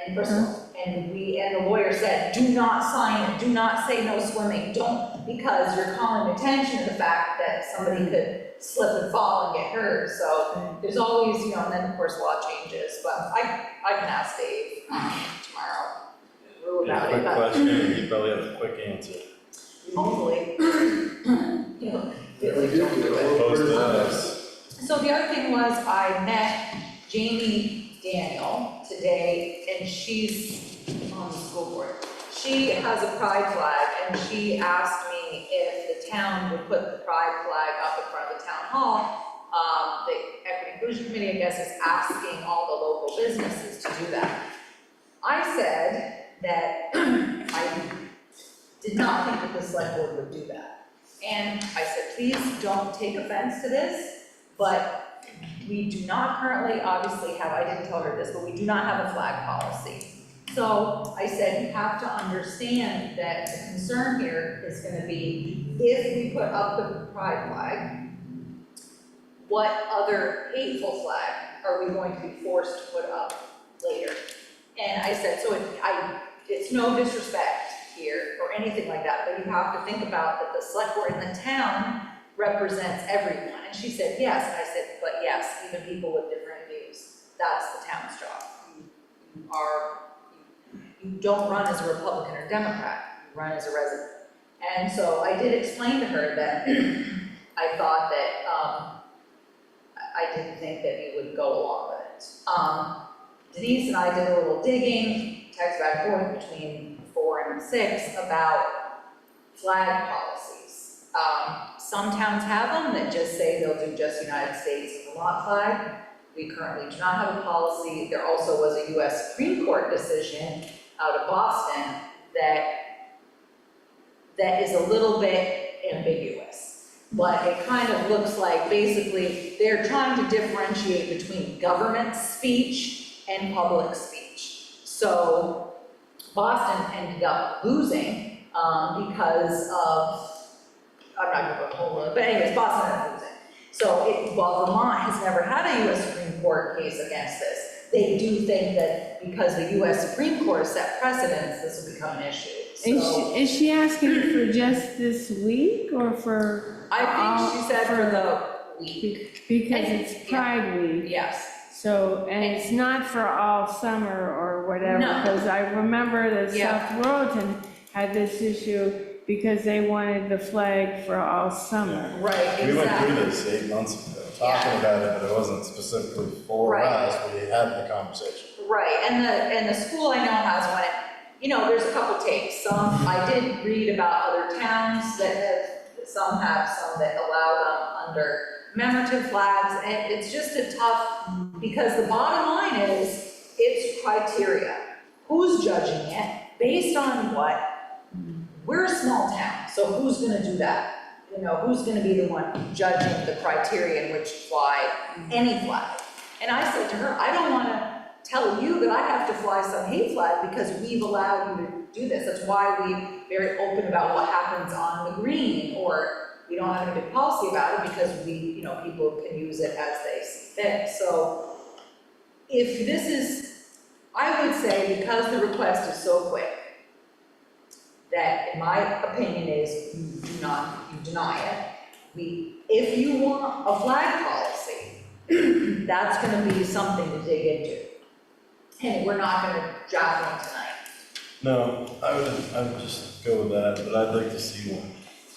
in Bristol, and the lawyer said, do not sign it, do not say no swimming, don't, because you're calling attention to the fact that somebody could slip and fall and get hurt, so there's always, you know, and then of course law changes, but I can ask Dave tomorrow, rule about it, Quick but question, you probably have a quick answer. hopefully, you know, really don't do it. Post to us. So the other thing was, I met Jamie Daniel today, and she's on the school board. She has a pride flag, and she asked me if the town would put the pride flag up in front of the town hall. The Equity Inclusion Committee, I guess, is asking all the local businesses to do that. I said that I did not think that the select board would do that. And I said, please don't take offense to this, but we do not currently, obviously have, I didn't tell her this, but we do not have a flag policy. So I said, you have to understand that the concern here is gonna be, if we put up the pride flag, what other hateful flag are we going to be forced to put up later? And I said, so it's no disrespect here or anything like that, but you have to think about that the select board in the town represents everyone. And she said, yes, and I said, but yes, even people with different views. That's the town's job. You don't run as a Republican or Democrat, you run as a resident. And so I did explain to her that I thought that I didn't think that he would go along with it. Denise and I did a little digging, text back and forth between 4 and 6 about flag policies. Some towns have them that just say they'll do just United States and Vermont flag. We currently do not have a policy. There also was a US Supreme Court decision out of Boston that is a little bit ambiguous. But it kind of looks like basically they're trying to differentiate between government speech and public speech. So Boston ended up losing because of, I'm not gonna go whole lot, but anyways, Boston ended up losing. So while Vermont has never had a US Supreme Court case against this, they do think that because the US Supreme Court has set precedents, this will become an issue. So Is she asking for just this week or for? I think she said for the week. Because And- it's Pride Week. Yes. So, and it's not for all summer or whatever, No. because I remember that Yeah. South Royalton had this issue because they wanted the flag for all summer. Right, We went exactly. through this 8 months ago, talking about it, but it wasn't specifically for Right. us, we had the conversation. Right, and the school I know has one, you know, there's a couple takes. Some, I did read about other towns that have, some have some that allow them under commemorative flags, and it's just a tough, because the bottom line is, it's criteria. Who's judging it? Based on what? We're a small town, so who's gonna do that? You know, who's gonna be the one judging the criteria in which fly any flag? And I said to her, I don't wanna tell you that I have to fly some hate flag because we've allowed you to do this. That's why we're very open about what happens on the green, or we don't have any big policy about it because we, you know, people can use it as they see fit. So if this is, I would say because the request is so quick, that in my opinion is you deny it. If you want a flag policy, that's gonna be something to dig into. And we're not gonna draft one tonight, No, I would just go with that, but I'd like to see one.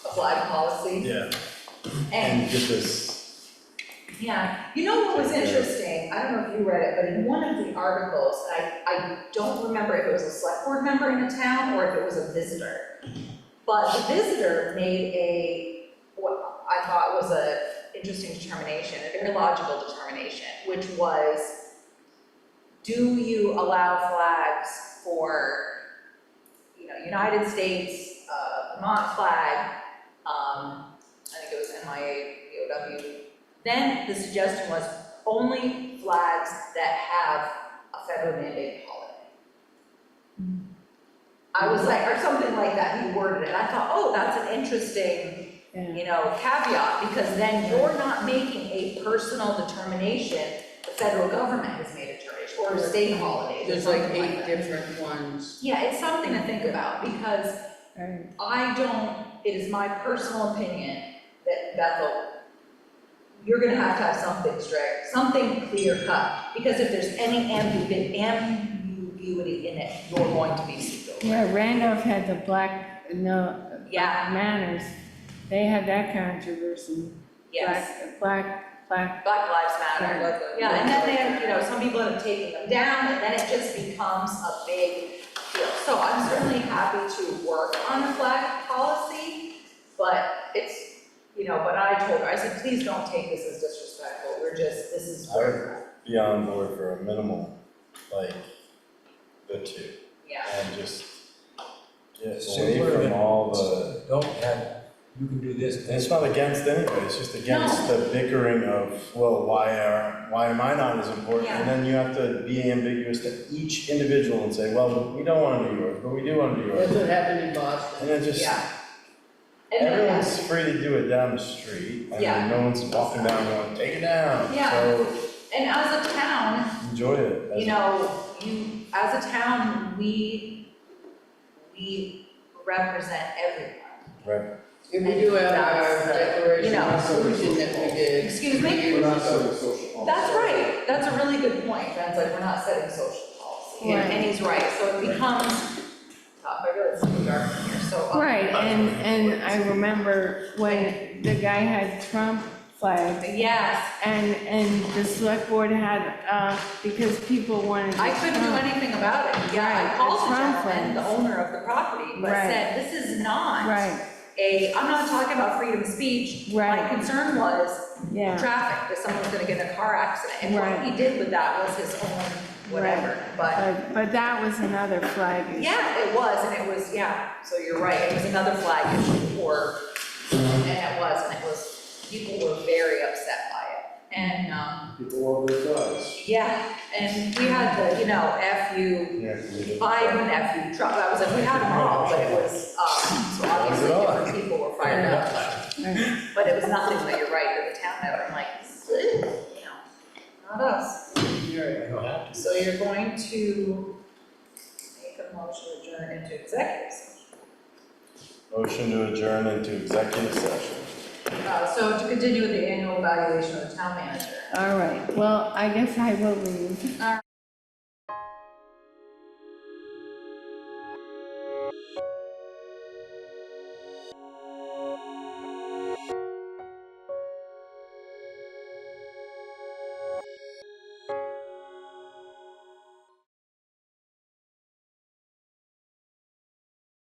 a flag policy. Yeah. And And get this Yeah, you know what was interesting, I don't know if you read it, but in one of the articles, I don't remember if it was a select board member in a town or if it was a visitor. But the visitor made what I thought was a interesting determination, a very logical determination, which was, do you allow flags for, United States, Vermont flag, I think it was MIA, POW. Then the suggestion was only flags that have a federal mandated holiday. I was like, or something like that, he worded it. I thought, oh, that's an interesting, caveat, because then you're not making a personal determination. The federal government has made a determination, or a state holiday. There's like 8 different ones. Yeah, it's something to think about, because it is my personal opinion that Bethel, you're gonna have something strict, something clear cut, because if there's any ambiguity in it, you're going to be sued over. Yeah, Randolph had the black manners. They had that controversy. Yes. Black. Black Lives Matter. Yeah, and then they, some people have taken them down, and then it just becomes a big deal. So I'm certainly happy to work on a flag policy, but it's, but I told her, I said, please don't take this as disrespectful. This is I would be on board for a minimal, like, the 2. Yeah. And just get Simpler away than- from all the, Don't have, you can do this. it's not against anybody, it's just against the bickering of, well, why am I not as important? Yeah. And then you have to be ambiguous to each individual and say, well, we don't want to do yours, but we do want to do That's yours. what happened in Boston. And then just, Yeah. And then, everyone's free to do it down the street. I Yeah. mean, no one's walking down going, take it down. Yeah. So and as a town, enjoy it. as a town, we represent everyone. Right. And we do have our declaration of inclusion that we did. Excuse me? We're not setting social policy. That's right, that's a really good point, Ben's like, we're not setting social policy, Right. and he's right, so it becomes tough, I realize it's dark in here, so. Right, and I remember when the guy had Trump flag, Yes, and the select board had, because people wanted. I couldn't do Trump. anything about it, yeah, I Right, called the the Trump gentleman, the flags. owner of the property, but Right. said, this is not Right, I'm not talking about freedom of speech. My Right. concern was yeah, traffic, that someone's gonna get in a car accident, and what Right. he did with that was his own whatever, but. but that was another flag issue. Yeah, it was, and it was, so you're right, it was another flag issue, and people were very upset by it, and, People love their flags. yeah, and we had the, F you, Yeah, 'cause we did- Biden, F you, Trump, I was like, we had them all, but it was, so obviously different people were fired up, but it was nothing, but you're right, that the town had, I'm like, not us. You don't have to. So you're going to make a motion to adjourn into executive session. Motion to adjourn into executive session. So to continue with the annual evaluation of the town manager. All right, well, I guess I will leave.